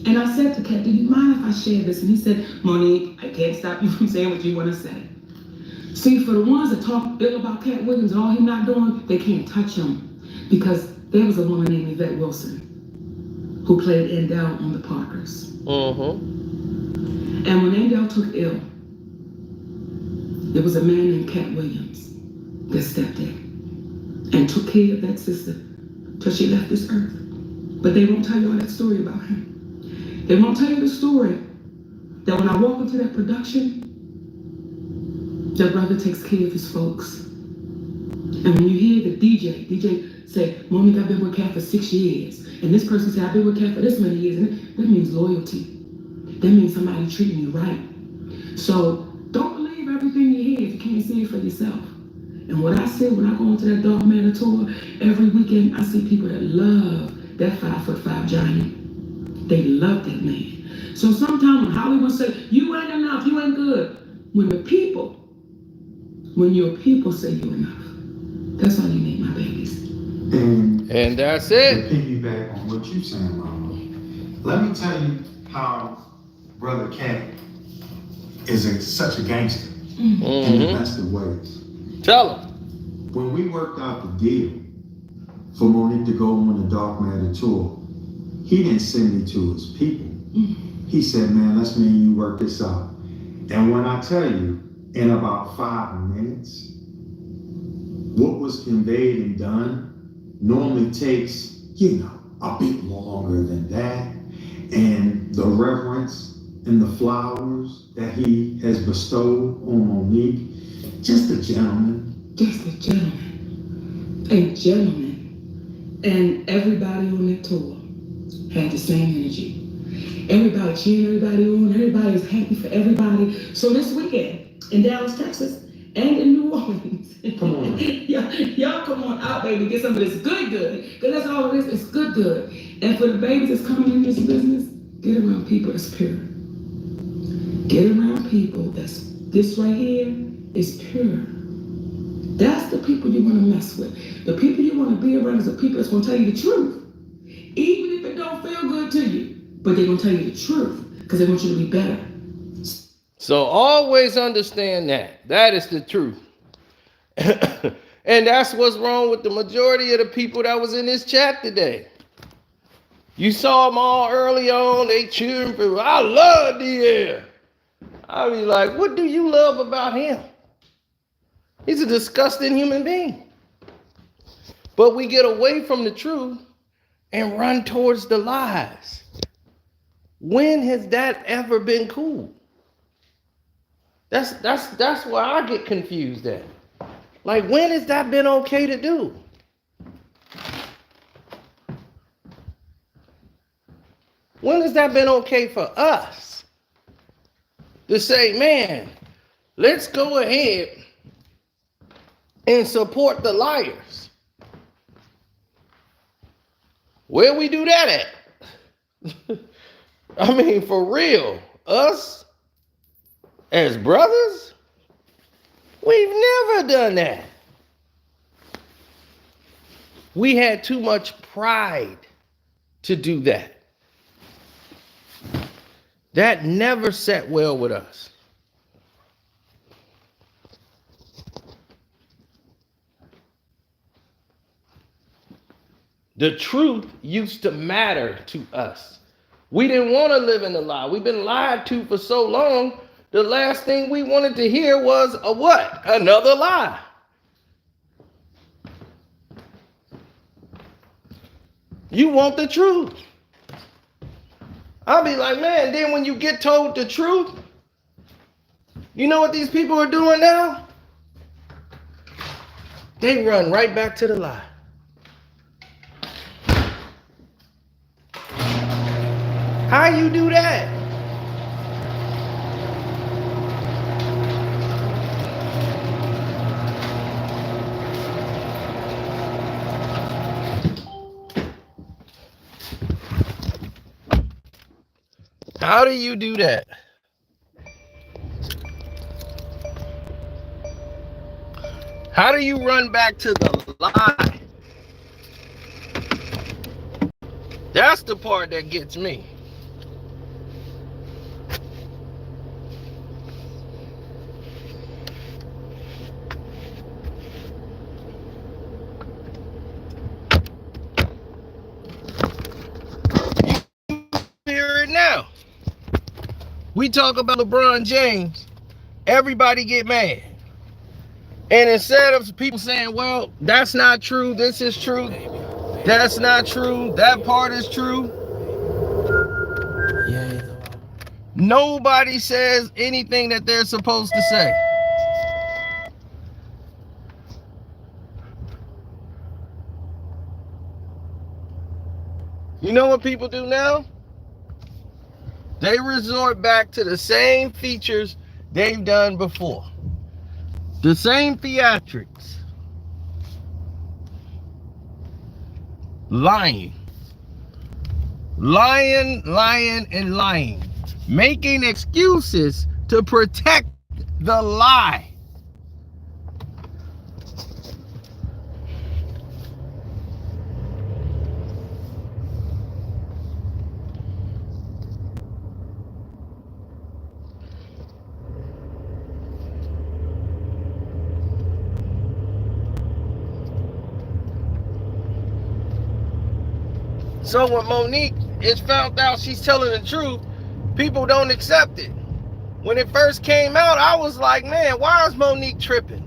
And I said to Cat, do you mind if I share this? And he said, Monique, I can't stop you from saying what you want to say. See, for the ones that talk ill about Cat Williams and all he's not doing, they can't touch him. Because there was a woman named Yvette Wilson who played Endell on the Parkers. And when Endell took ill, there was a man named Cat Williams that stepped in and took care of that sister till she left this earth. But they won't tell you all that story about him. They won't tell you the story that when I walk into that production, that brother takes care of his folks. And when you hear the DJ say, Monique, I've been with Cat for 6 years. And this person said, I've been with Cat for this many years. And that means loyalty. That means somebody treating you right. So don't believe everything you hear if you can't see it for yourself. And what I say when I go into that Dark Matter tour, every weekend I see people that love that 5'5" giant. They love that man. So sometimes when Hollywood say, you ain't enough, you ain't good. When your people say you're enough, that's all you need, my babies. And that's it. To piggyback on what you're saying, Mama, let me tell you how Brother Cat is such a gangster in the best of ways. Tell him. When we worked out the deal for Monique to go on the Dark Matter tour, he didn't send me to his people. He said, man, let's me and you work this out. And when I tell you, in about 5 minutes, what was conveyed and done normally takes, a bit longer than that. And the reverence and the flowers that he has bestowed on Monique, just a gentleman. Just a gentleman. A gentleman. And everybody on that tour had the same energy. Everybody cheering everybody on. Everybody is happy for everybody. So this weekend in Dallas, Texas, and in New Orleans, Come on. y'all come on out, baby. Get some of this good. Because that's all it is. It's good. And for the babies that's coming in this business, get around people that's pure. Get around people that's, this right here is pure. That's the people you want to mess with. The people you want to be around is the people that's going to tell you the truth. Even if it don't feel good to you, but they're going to tell you the truth because they want you to be better. So always understand that. That is the truth. And that's what's wrong with the majority of the people that was in this chat today. You saw them all early on. They cheering for, I love DL. I be like, what do you love about him? He's a disgusting human being. But we get away from the truth and run towards the lies. When has that ever been cool? That's where I get confused at. Like, when has that been okay to do? When has that been okay for us to say, man, let's go ahead and support the liars? Where we do that at? I mean, for real, us as brothers, we've never done that. We had too much pride to do that. That never sat well with us. The truth used to matter to us. We didn't want to live in a lie. We've been lied to for so long. The last thing we wanted to hear was a what? Another lie. You want the truth. I'll be like, man, then when you get told the truth, you know what these people are doing now? They run right back to the lie. How you do that? How do you do that? How do you run back to the lie? That's the part that gets me. Hear it now. We talk about LeBron James, everybody get mad. And instead of people saying, well, that's not true, this is true, that's not true, that part is true, nobody says anything that they're supposed to say. You know what people do now? They resort back to the same features they've done before. The same theatrics. Lying. Lying, and lying. Making excuses to protect the lie. So when Monique is found out she's telling the truth, people don't accept it. When it first came out, I was like, man, why is Monique tripping?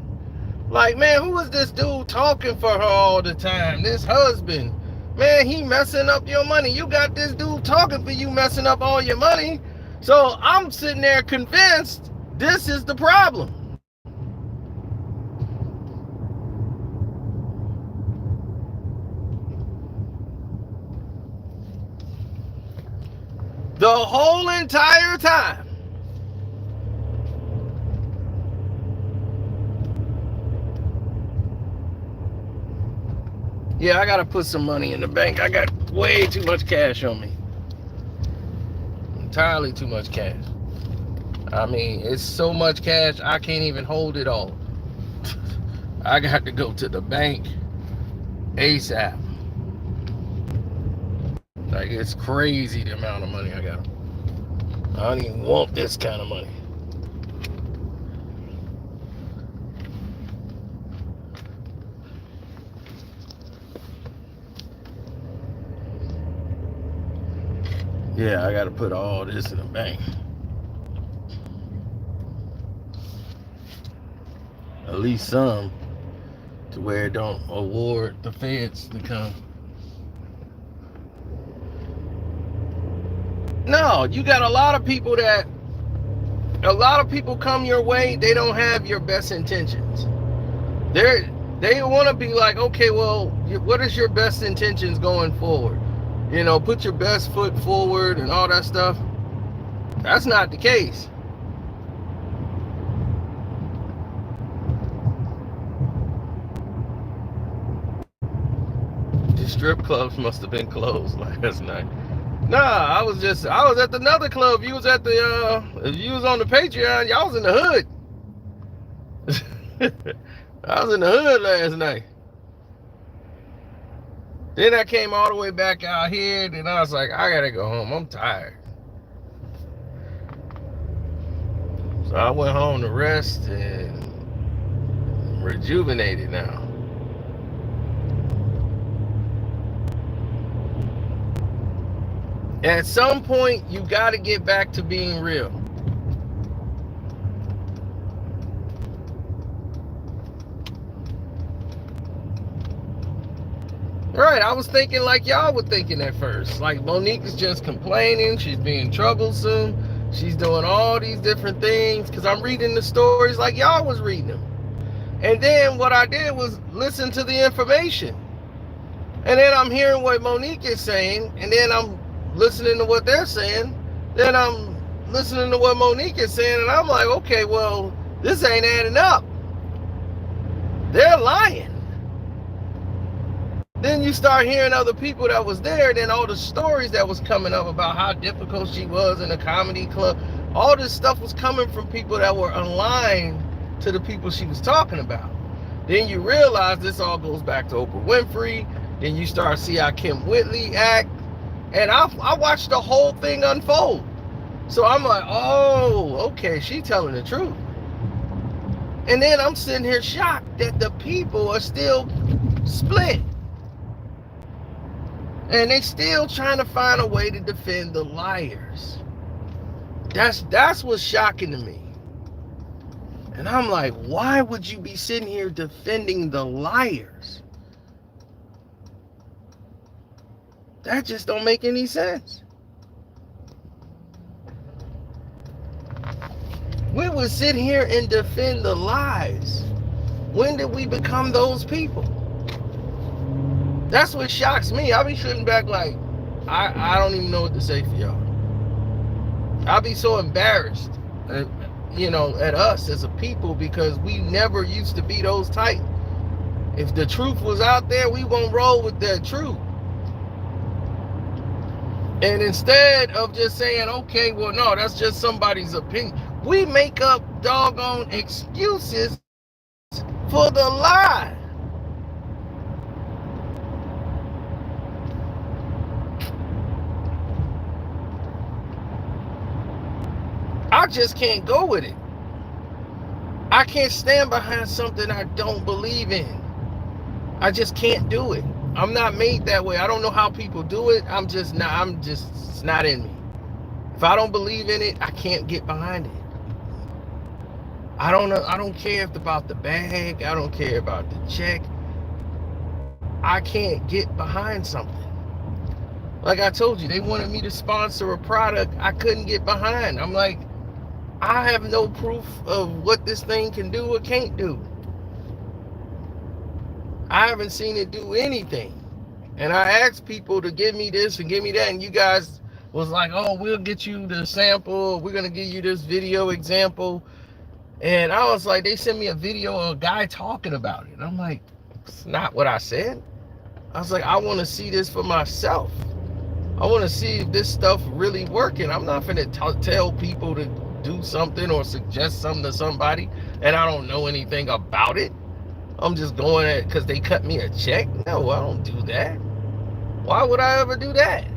Like, man, who is this dude talking for her all the time? This husband. Man, he messing up your money. You got this dude talking for you, messing up all your money. So I'm sitting there convinced this is the problem. The whole entire time. Yeah, I gotta put some money in the bank. I got way too much cash on me. Entirely too much cash. I mean, it's so much cash, I can't even hold it all. I got to go to the bank ASAP. Like, it's crazy the amount of money I got. I don't even want this kind of money. Yeah, I gotta put all this in the bank. At least some, to where it don't award the feds to come. No, you got a lot of people come your way, they don't have your best intentions. They want to be like, okay, well, what is your best intentions going forward? You know, put your best foot forward and all that stuff. That's not the case. strip clubs must have been closed last night. Nah, I was at another club. You was at the if you was on the Patreon, y'all was in the hood. I was in the hood last night. Then I came all the way back out here, then I was like, I gotta go home. I'm tired. So I went home to rest and rejuvenated now. At some point, you gotta get back to being real. Right, I was thinking like y'all were thinking at first. Like Monique is just complaining, she's being troublesome, she's doing all these different things, because I'm reading the stories like y'all was reading them. And then what I did was listen to the information. And then I'm hearing what Monique is saying, and then I'm listening to what they're saying, then I'm listening to what Monique is saying, and I'm like, okay, well, this ain't adding up. They're lying. Then you start hearing other people that was there, then all the stories that was coming up about how difficult she was in a comedy club. All this stuff was coming from people that were aligned to the people she was talking about. Then you realize this all goes back to Oprah Winfrey. Then you start to see how Kim Whitley act. And I watched the whole thing unfold. So I'm like, oh, okay, she telling the truth. And then I'm sitting here shocked that the people are still split. And they still trying to find a way to defend the liars. That's what's shocking to me. And I'm like, why would you be sitting here defending the liars? That just don't make any sense. We would sit here and defend the lies. When did we become those people? That's what shocks me. I'll be sitting back like, I don't even know what to say for y'all. I'll be so embarrassed, at us as a people, because we never used to be those type. If the truth was out there, we won't roll with that truth. And instead of just saying, okay, well, no, that's just somebody's opinion, we make up doggone excuses for the lie. I just can't go with it. I can't stand behind something I don't believe in. I just can't do it. I'm not made that way. I don't know how people do it. It's not in me. If I don't believe in it, I can't get behind it. I don't care about the bag. I don't care about the check. I can't get behind something. Like I told you, they wanted me to sponsor a product I couldn't get behind. I'm like, I have no proof of what this thing can do or can't do. I haven't seen it do anything. And I asked people to give me this and give me that, and you guys was like, oh, we'll get you the sample, we're gonna give you this video example. And I was like, they sent me a video of a guy talking about it. And I'm like, it's not what I said. I was like, I want to see this for myself. I want to see if this stuff really working. I'm not gonna tell people to do something or suggest something to somebody and I don't know anything about it. I'm just going at it because they cut me a check. No, I don't do that. Why would I ever do that?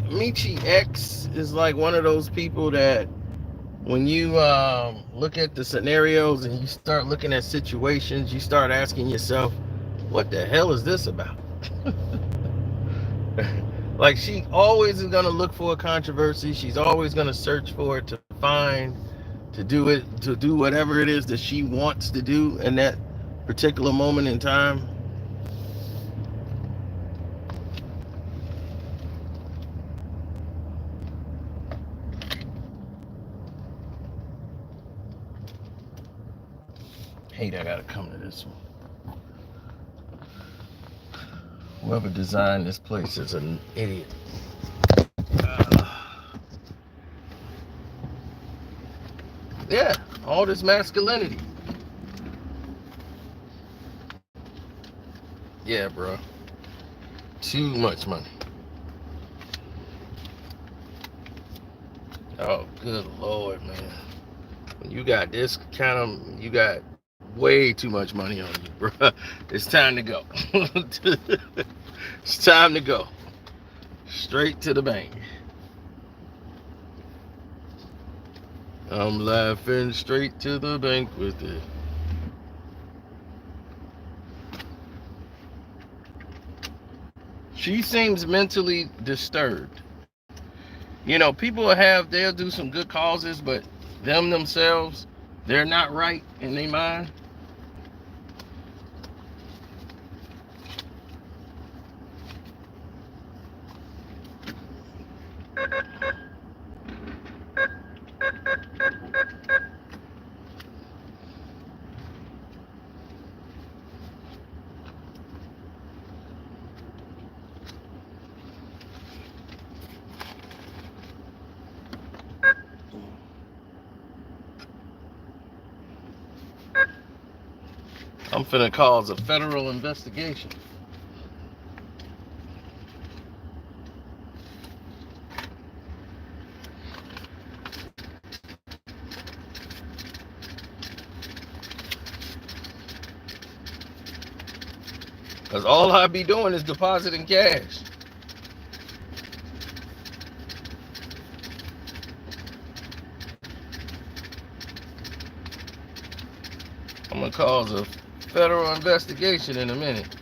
Michi X is like one of those people that when you look at the scenarios and you start looking at situations, you start asking yourself, what the hell is this about? Like, she always is going to look for a controversy. She's always going to search for it, to find, to do whatever it is that she wants to do in that particular moment in time. Hate I gotta come to this one. Whoever designed this place is an idiot. Yeah, all this masculinity. Yeah, bro. Too much money. Oh, good Lord, man. When you got this kind of, you got way too much money on you, bro. It's time to go. It's time to go. Straight to the bank. I'm laughing straight to the bank with it. She seems mentally disturbed. You know, people they'll do some good causes, but themselves, they're not right in their mind. I'm finna cause a federal investigation. Because all I be doing is depositing cash. I'm gonna cause a federal investigation in a minute.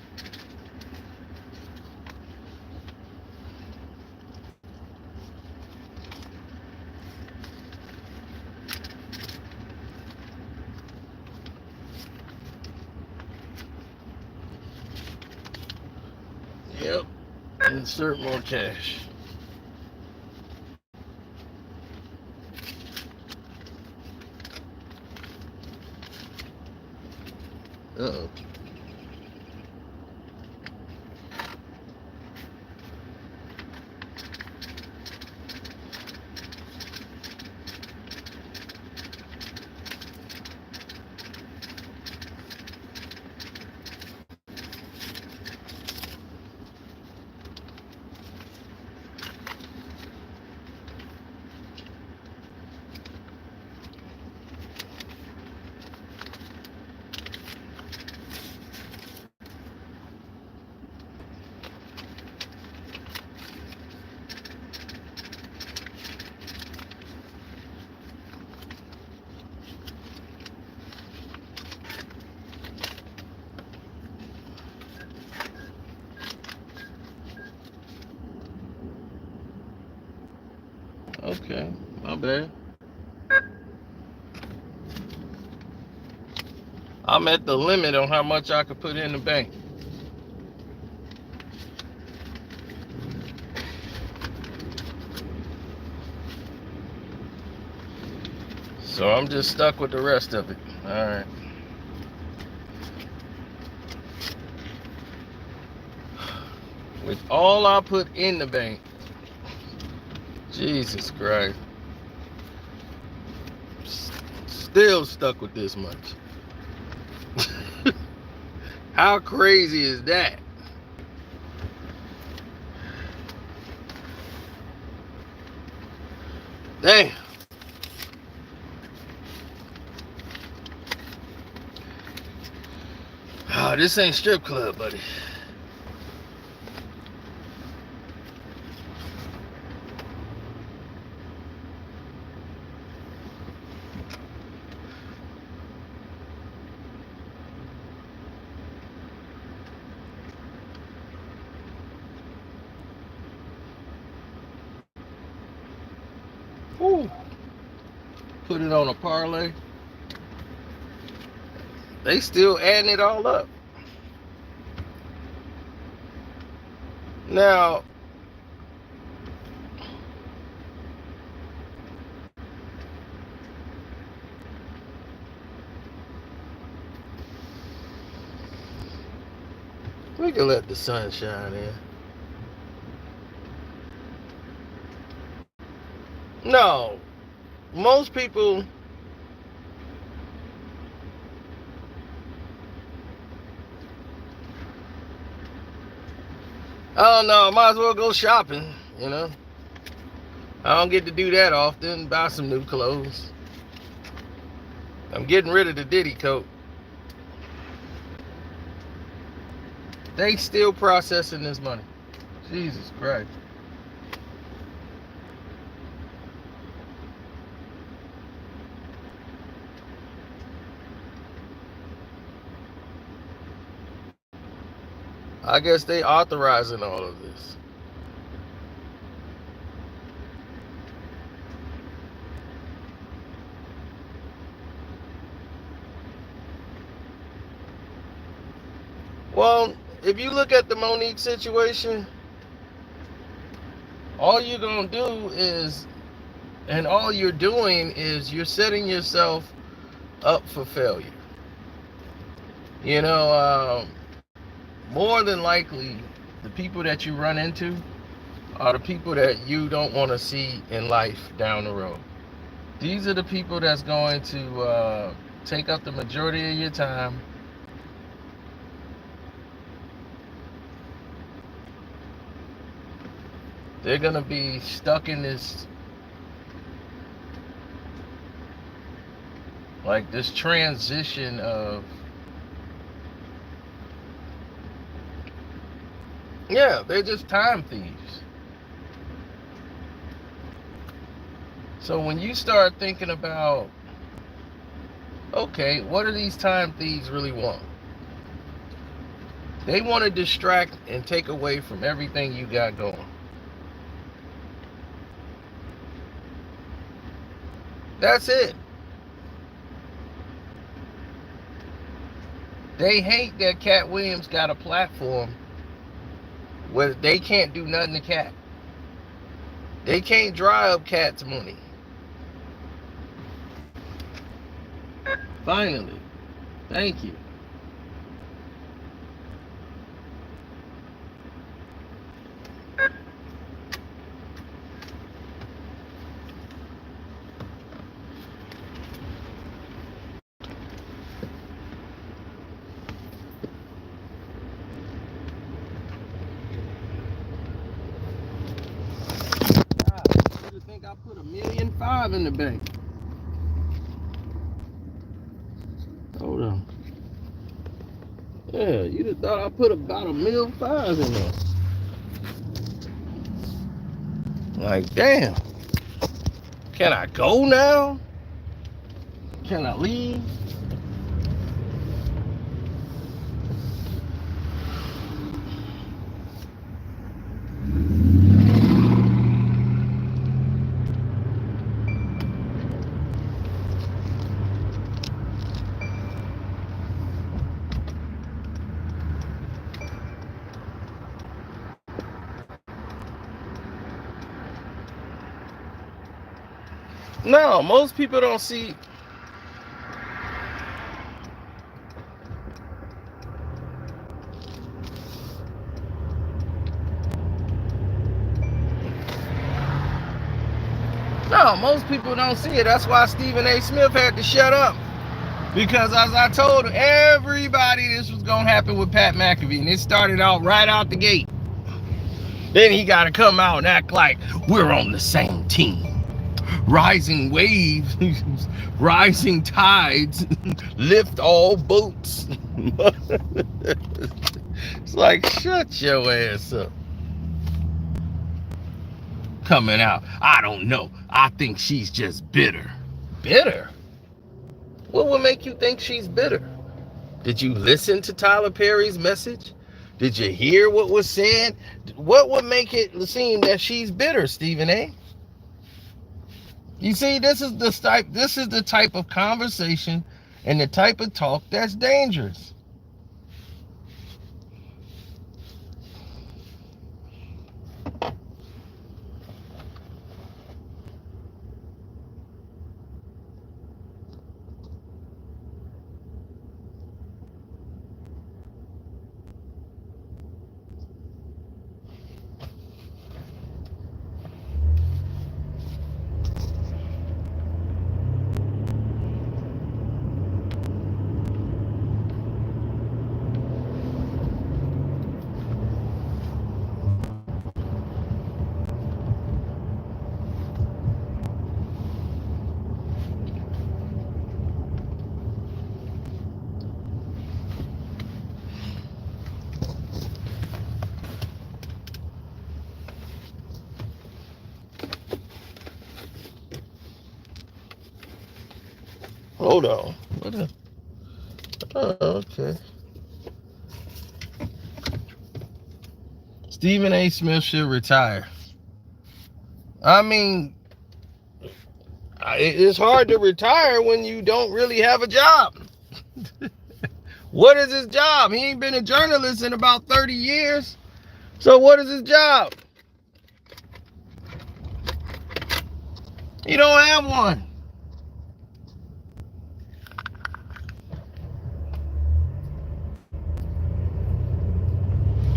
Yep. Insert more cash. Uh-oh. Okay, my bad. I'm at the limit on how much I could put in the bank. So I'm just stuck with the rest of it. All right. With all I put in the bank, Jesus Christ. Still stuck with this much. How crazy is that? Damn. Oh, this ain't strip club, buddy. Woo. Put it on a parlay. They still adding it all up. Now, We can let the sun shine in. No, most people. Oh no, might as well go shopping. You know, I don't get to do that often. Buy some new clothes. I'm getting rid of the Diddy coat. They still processing this money. Jesus Christ. I guess they authorizing all of this. Well, if you look at the Monique situation, all you're going to do is, and all you're doing is you're setting yourself up for failure. You know, more than likely, the people that you run into are the people that you don't want to see in life down the road. These are the people that's going to take up the majority of your time. They're going to be stuck in this, like this transition of, yeah, they're just time thieves. So when you start thinking about, okay, what do these time thieves really want? They want to distract and take away from everything you got going. That's it. They hate that Cat Williams got a platform where they can't do nothing to Cat. They can't dry up Cat's money. Finally. Thank you. You think I put $1.5 million in the bank? Hold on. Yeah, you'd have thought I put about $1.5 million in there. Like, damn. Can I go now? Can I leave? No, most people don't see. No, most people don't see it. That's why Stephen A. Smith had to shut up. Because as I told everybody, this was going to happen with Pat McAfee. And it started out right out the gate. Then he got to come out and act like we're on the same team. Rising waves, rising tides, lift all boats. It's like, shut your ass up. Coming out, I don't know. I think she's just bitter. Bitter? What would make you think she's bitter? Did you listen to Tyler Perry's message? Did you hear what was said? What would make it seem that she's bitter, Stephen A? You see, this is the type of conversation and the type of talk that's dangerous. Hold on. Okay. Stephen A. Smith should retire. I mean, it's hard to retire when you don't really have a job. What is his job? He ain't been a journalist in about 30 years. So what is his job? He don't have one.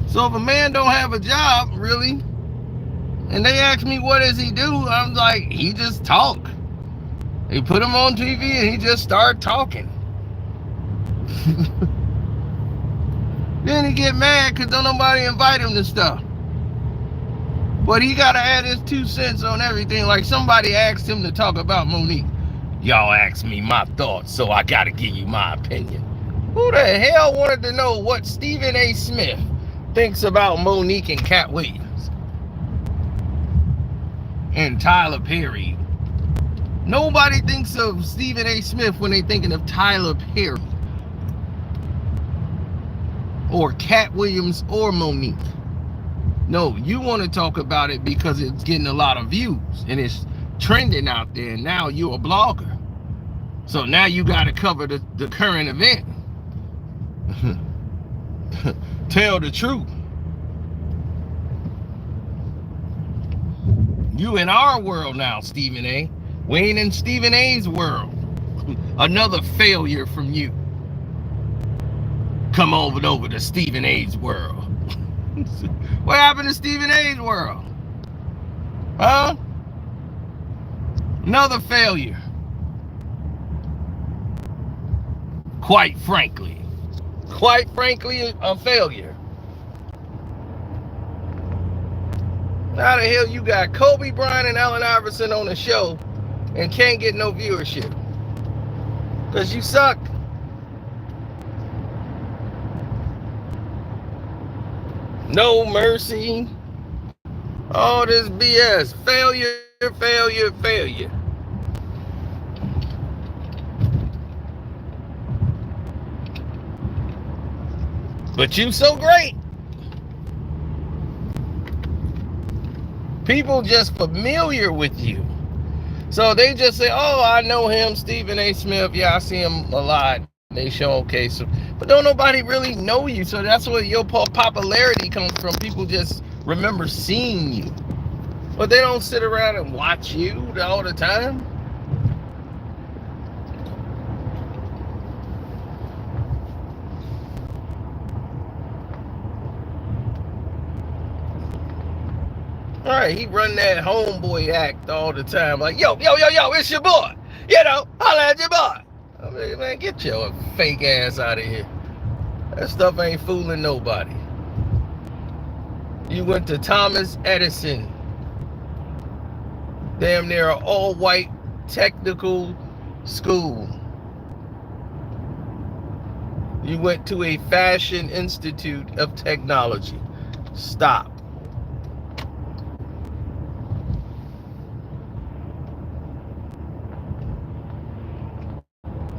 So if a man don't have a job, really, and they ask me what does he do, I'm like, he just talk. They put him on TV and he just start talking. Then he get mad because don't nobody invite him to stuff. But he got to add his 2 cents on everything. Like somebody asked him to talk about Monique. Y'all asked me my thoughts, so I got to give you my opinion. Who the hell wanted to know what Stephen A. Smith thinks about Monique and Cat Williams? And Tyler Perry. Nobody thinks of Stephen A. Smith when they're thinking of Tyler Perry. Or Cat Williams or Monique. No, you want to talk about it because it's getting a lot of views and it's trending out there, and now you're a blogger. So now you got to cover the current event. Tell the truth. You in our world now, Stephen A. We ain't in Stephen A.'s world. Another failure from you. Come over to Stephen A.'s world. What happened to Stephen A.'s world? Huh? Another failure. Quite frankly, a failure. How the hell you got Kobe Bryant and Allen Iverson on the show and can't get no viewership? Because you suck. No mercy. All this BS. Failure. But you so great. People just familiar with you. So they just say, oh, I know him, Stephen A. Smith. Yeah, I see him a lot. They showcase him. But don't nobody really know you. So that's where your popularity comes from. People just remember seeing you. But they don't sit around and watch you all the time. All right, he run that homeboy act all the time. Like, yo, it's your boy. You know, holla at your boy. I mean, man, get your fake ass out of here. That stuff ain't fooling nobody. You went to Thomas Edison. Damn near an all-white technical school. You went to a Fashion Institute of Technology. Stop.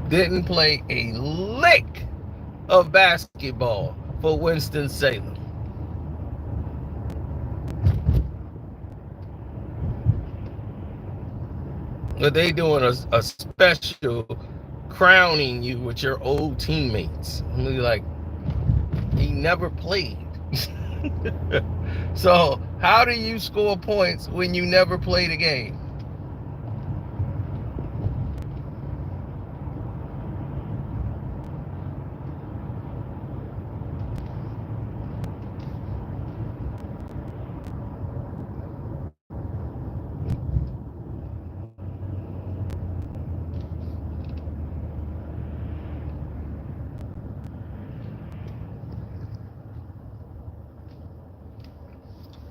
Didn't play a lick of basketball for Winston-Salem. But they doing a special crowning you with your old teammates. I mean, like, he never played. So how do you score points when you never played a game?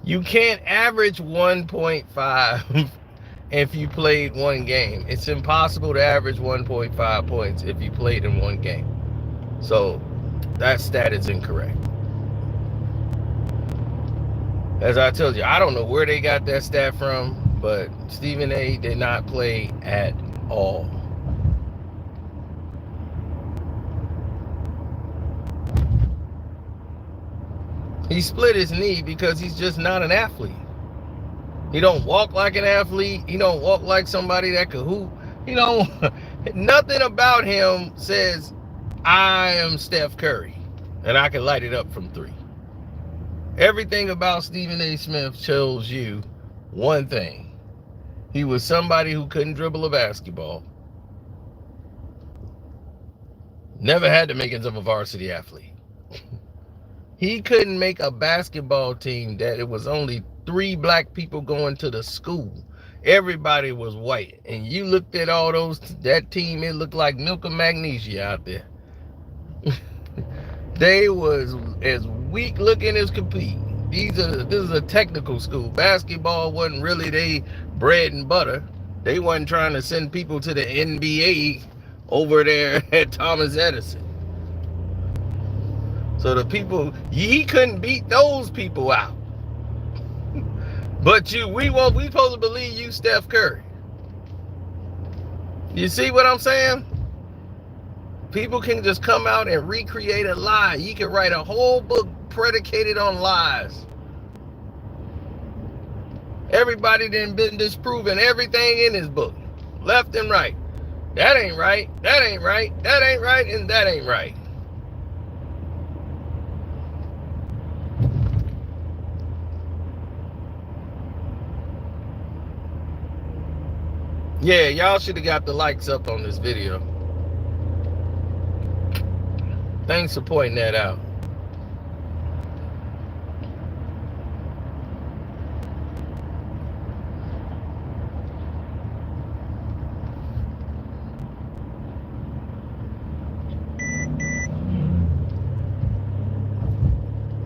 You can't average 1.5 if you played one game. It's impossible to average 1.5 points if you played in one game. So that stat is incorrect. As I told you, I don't know where they got that stat from, but Stephen A. did not play at all. He split his knee because he's just not an athlete. He don't walk like an athlete. He don't walk like somebody that could hoop. He don't, nothing about him says, I am Steph Curry and I can light it up from 3. Everything about Stephen A. Smith shows you one thing. He was somebody who couldn't dribble a basketball. Never had the makings of a varsity athlete. He couldn't make a basketball team that it was only 3 black people going to the school. Everybody was white. And you looked at all that team, it looked like milk and magnesia out there. They was as weak looking as could be. This is a technical school. Basketball wasn't really they bread and butter. They wasn't trying to send people to the NBA over there at Thomas Edison. So the people, he couldn't beat those people out. But we supposed to believe you Steph Curry. You see what I'm saying? People can just come out and recreate a lie. You can write a whole book predicated on lies. Everybody done been disproving everything in his book, left and right. That ain't right, that ain't right, that ain't right, and that ain't right. Yeah, y'all should have got the likes up on this video. Thanks for pointing that out.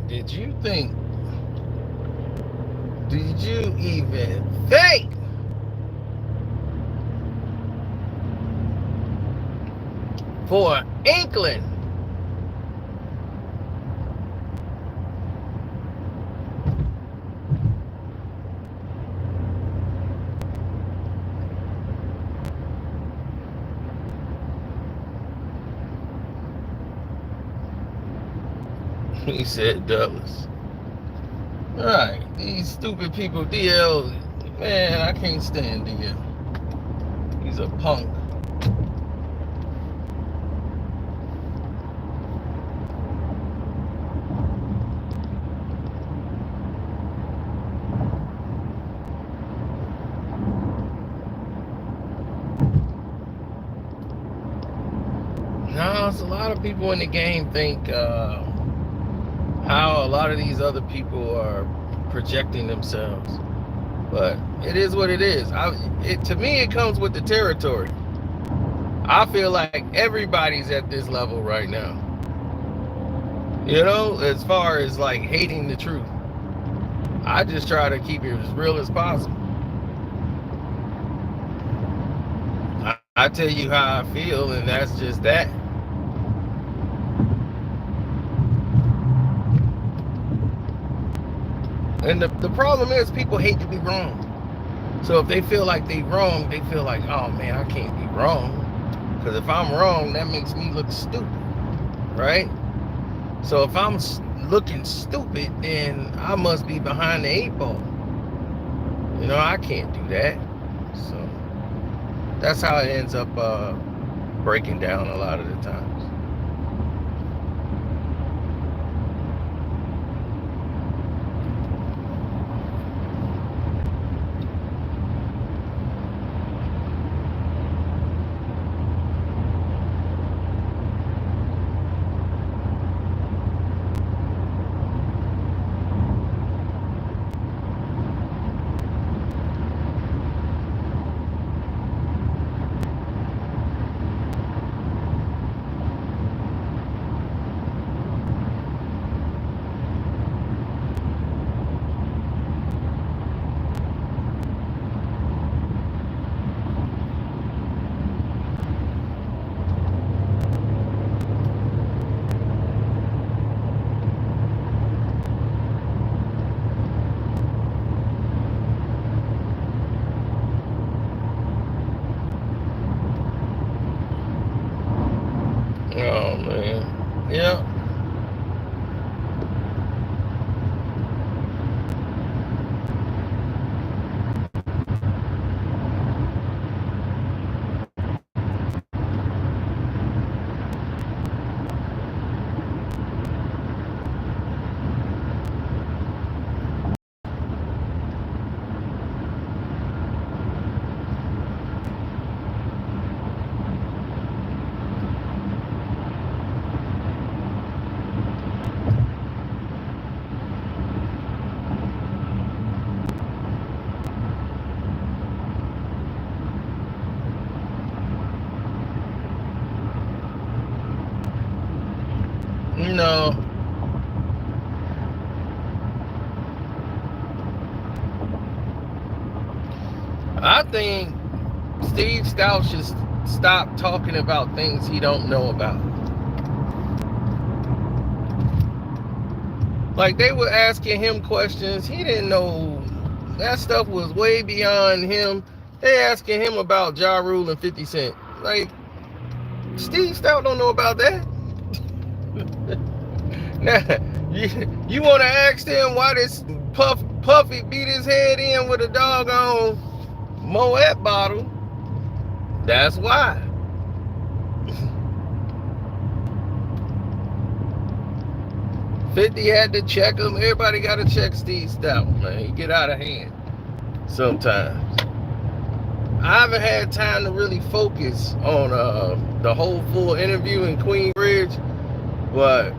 Did you even think for an inkling he said Douglas. Alright, these stupid people, DL, man, I can't stand DL. He's a punk. Now, it's a lot of people in the game think how a lot of these other people are projecting themselves, but it is what it is. To me, it comes with the territory. I feel like everybody's at this level right now, you know, as far as like hating the truth. I just try to keep it as real as possible. I tell you how I feel, and that's just that. And the problem is people hate to be wrong. So if they feel like they wrong, they feel like, oh man, I can't be wrong. Because if I'm wrong, that makes me look stupid, right? So if I'm looking stupid, then I must be behind the 8 ball. You know, I can't do that. So that's how it ends up breaking down a lot of the times. Oh man, yeah. know, I think Steve Stout should stop talking about things he don't know about. Like, they were asking him questions he didn't know. That stuff was way beyond him. They asking him about Ja Rule and 50 Cent. Like, Steve Stout don't know about that. Now, you want to ask them why this Puffy beat his head in with a doggone Moet bottle? That's why. $50 had to check him. Everybody got to check Steve Stout, man. He get out of hand sometimes. I haven't had time to really focus on the whole full interview in Queensbridge, but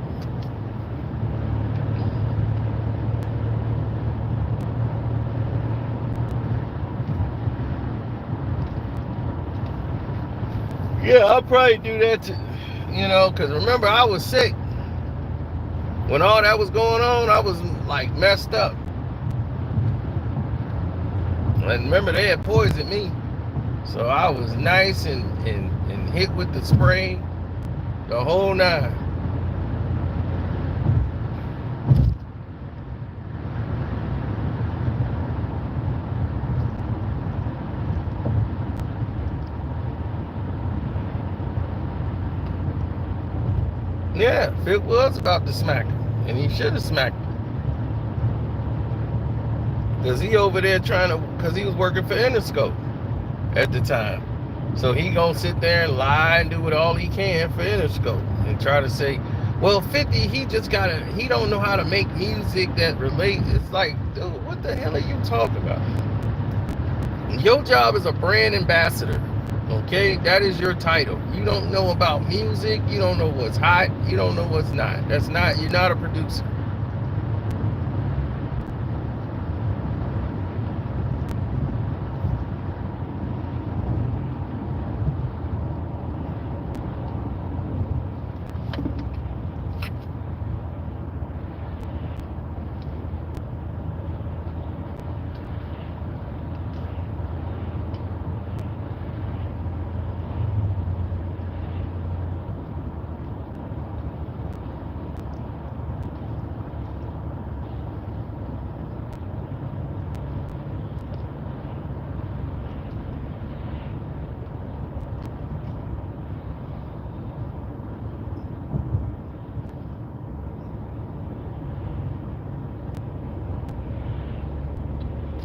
yeah, I'll probably do that too, because remember, I was sick. When all that was going on, I was like messed up. And remember, they had poisoned me. So I was nice and hit with the spray, the whole nine. Yeah, Vic was about to smack him, and he should have smacked him. Because he over there because he was working for Interscope at the time. So he gonna sit there and lie and do all he can for Interscope and try to say, well, 50, he don't know how to make music that relates. It's like, dude, what the hell are you talking about? Your job is a brand ambassador, okay? That is your title. You don't know about music. You don't know what's hot. You don't know what's not. You're not a producer.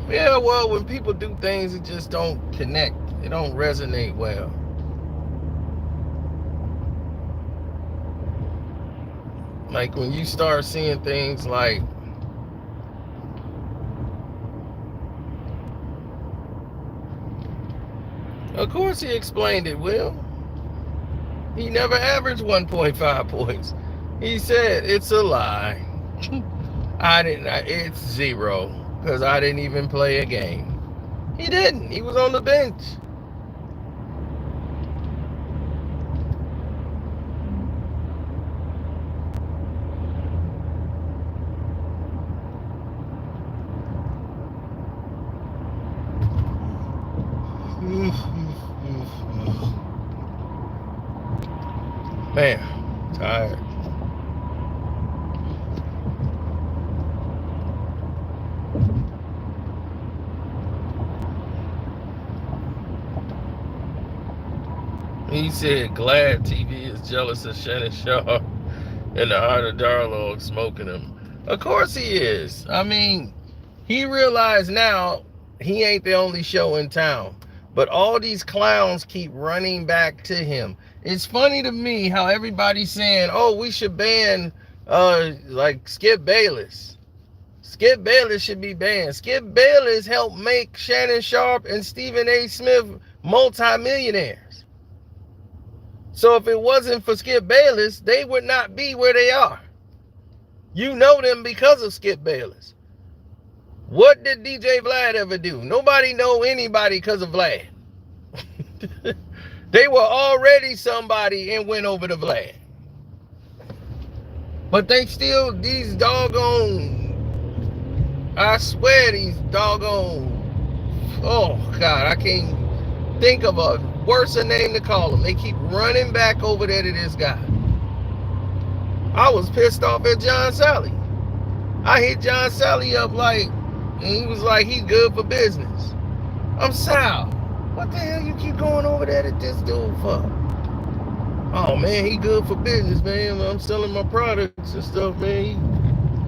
Yeah, well, when people do things, it just don't connect. It don't resonate well. Like when you start seeing things like, of course he explained it, Will. He never averaged 1.5 points. He said, it's a lie. It's 0. Because I didn't even play a game. He didn't. He was on the bench. Man, tired. He said glad TV is jealous of Shannon Sharp and the Heart of Darlog smoking him. Of course he is. I mean, he realized now he ain't the only show in town. But all these clowns keep running back to him. It's funny to me how everybody's saying, oh, we should ban like Skip Bayless. Skip Bayless should be banned. Skip Bayless helped make Shannon Sharp and Stephen A. Smith multimillionaires. So if it wasn't for Skip Bayless, they would not be where they are. You know them because of Skip Bayless. What did Djvlad ever do? Nobody know anybody because of Vlad. They were already somebody and went over to Vlad. But they still, these doggone, I swear these doggone, oh God, I can't think of a worse name to call them. They keep running back over there to this guy. I was pissed off at John Sally. I hit John Sally up like, and he was like, he's good for business. I'm Sal. What the hell you keep going over there to this dude for? Oh man, he good for business, man. I'm selling my products and stuff, man.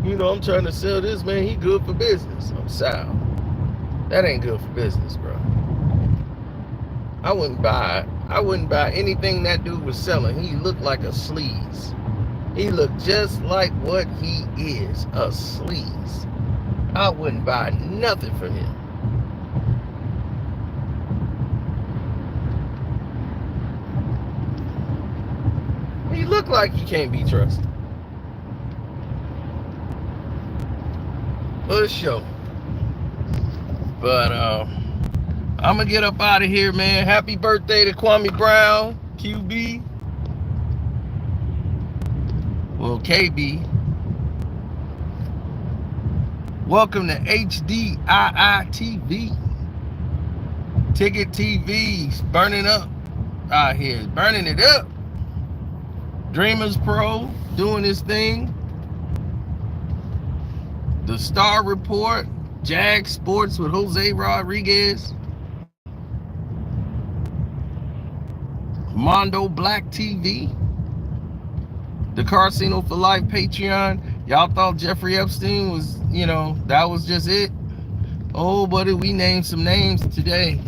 I'm trying to sell this, man. He good for business. I'm Sal. That ain't good for business, bro. I wouldn't buy anything that dude was selling. He looked like a sleaze. He looked just like what he is, a sleaze. I wouldn't buy nothing from him. He looked like he can't be trusted. For sure. But I'm gonna get up out of here, man. Happy birthday to Kwame Brown, QB. Well, KB. Welcome to HDII TV. Ticket TV's burning up out here. Burning it up. Dreamers Pro doing his thing. The Star Report. Jag Sports with Jose Rodriguez. Mondo Black TV. The Casino for Life Patreon. Y'all thought Jeffrey Epstein was, that was just it. Oh, buddy, we named some names today.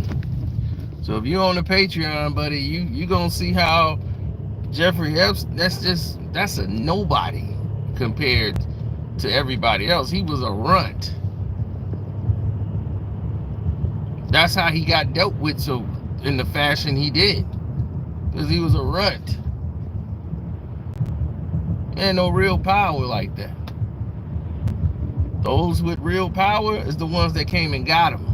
So if you're on the Patreon, buddy, you gonna see how Jeffrey Epstein, that's a nobody compared to everybody else. He was a runt. That's how he got dealt with so in the fashion he did. Because he was a runt. Ain't no real power like that. Those with real power is the ones that came and got him.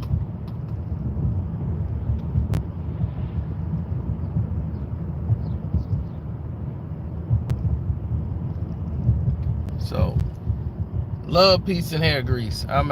So, love, peace, and hair grease. I'm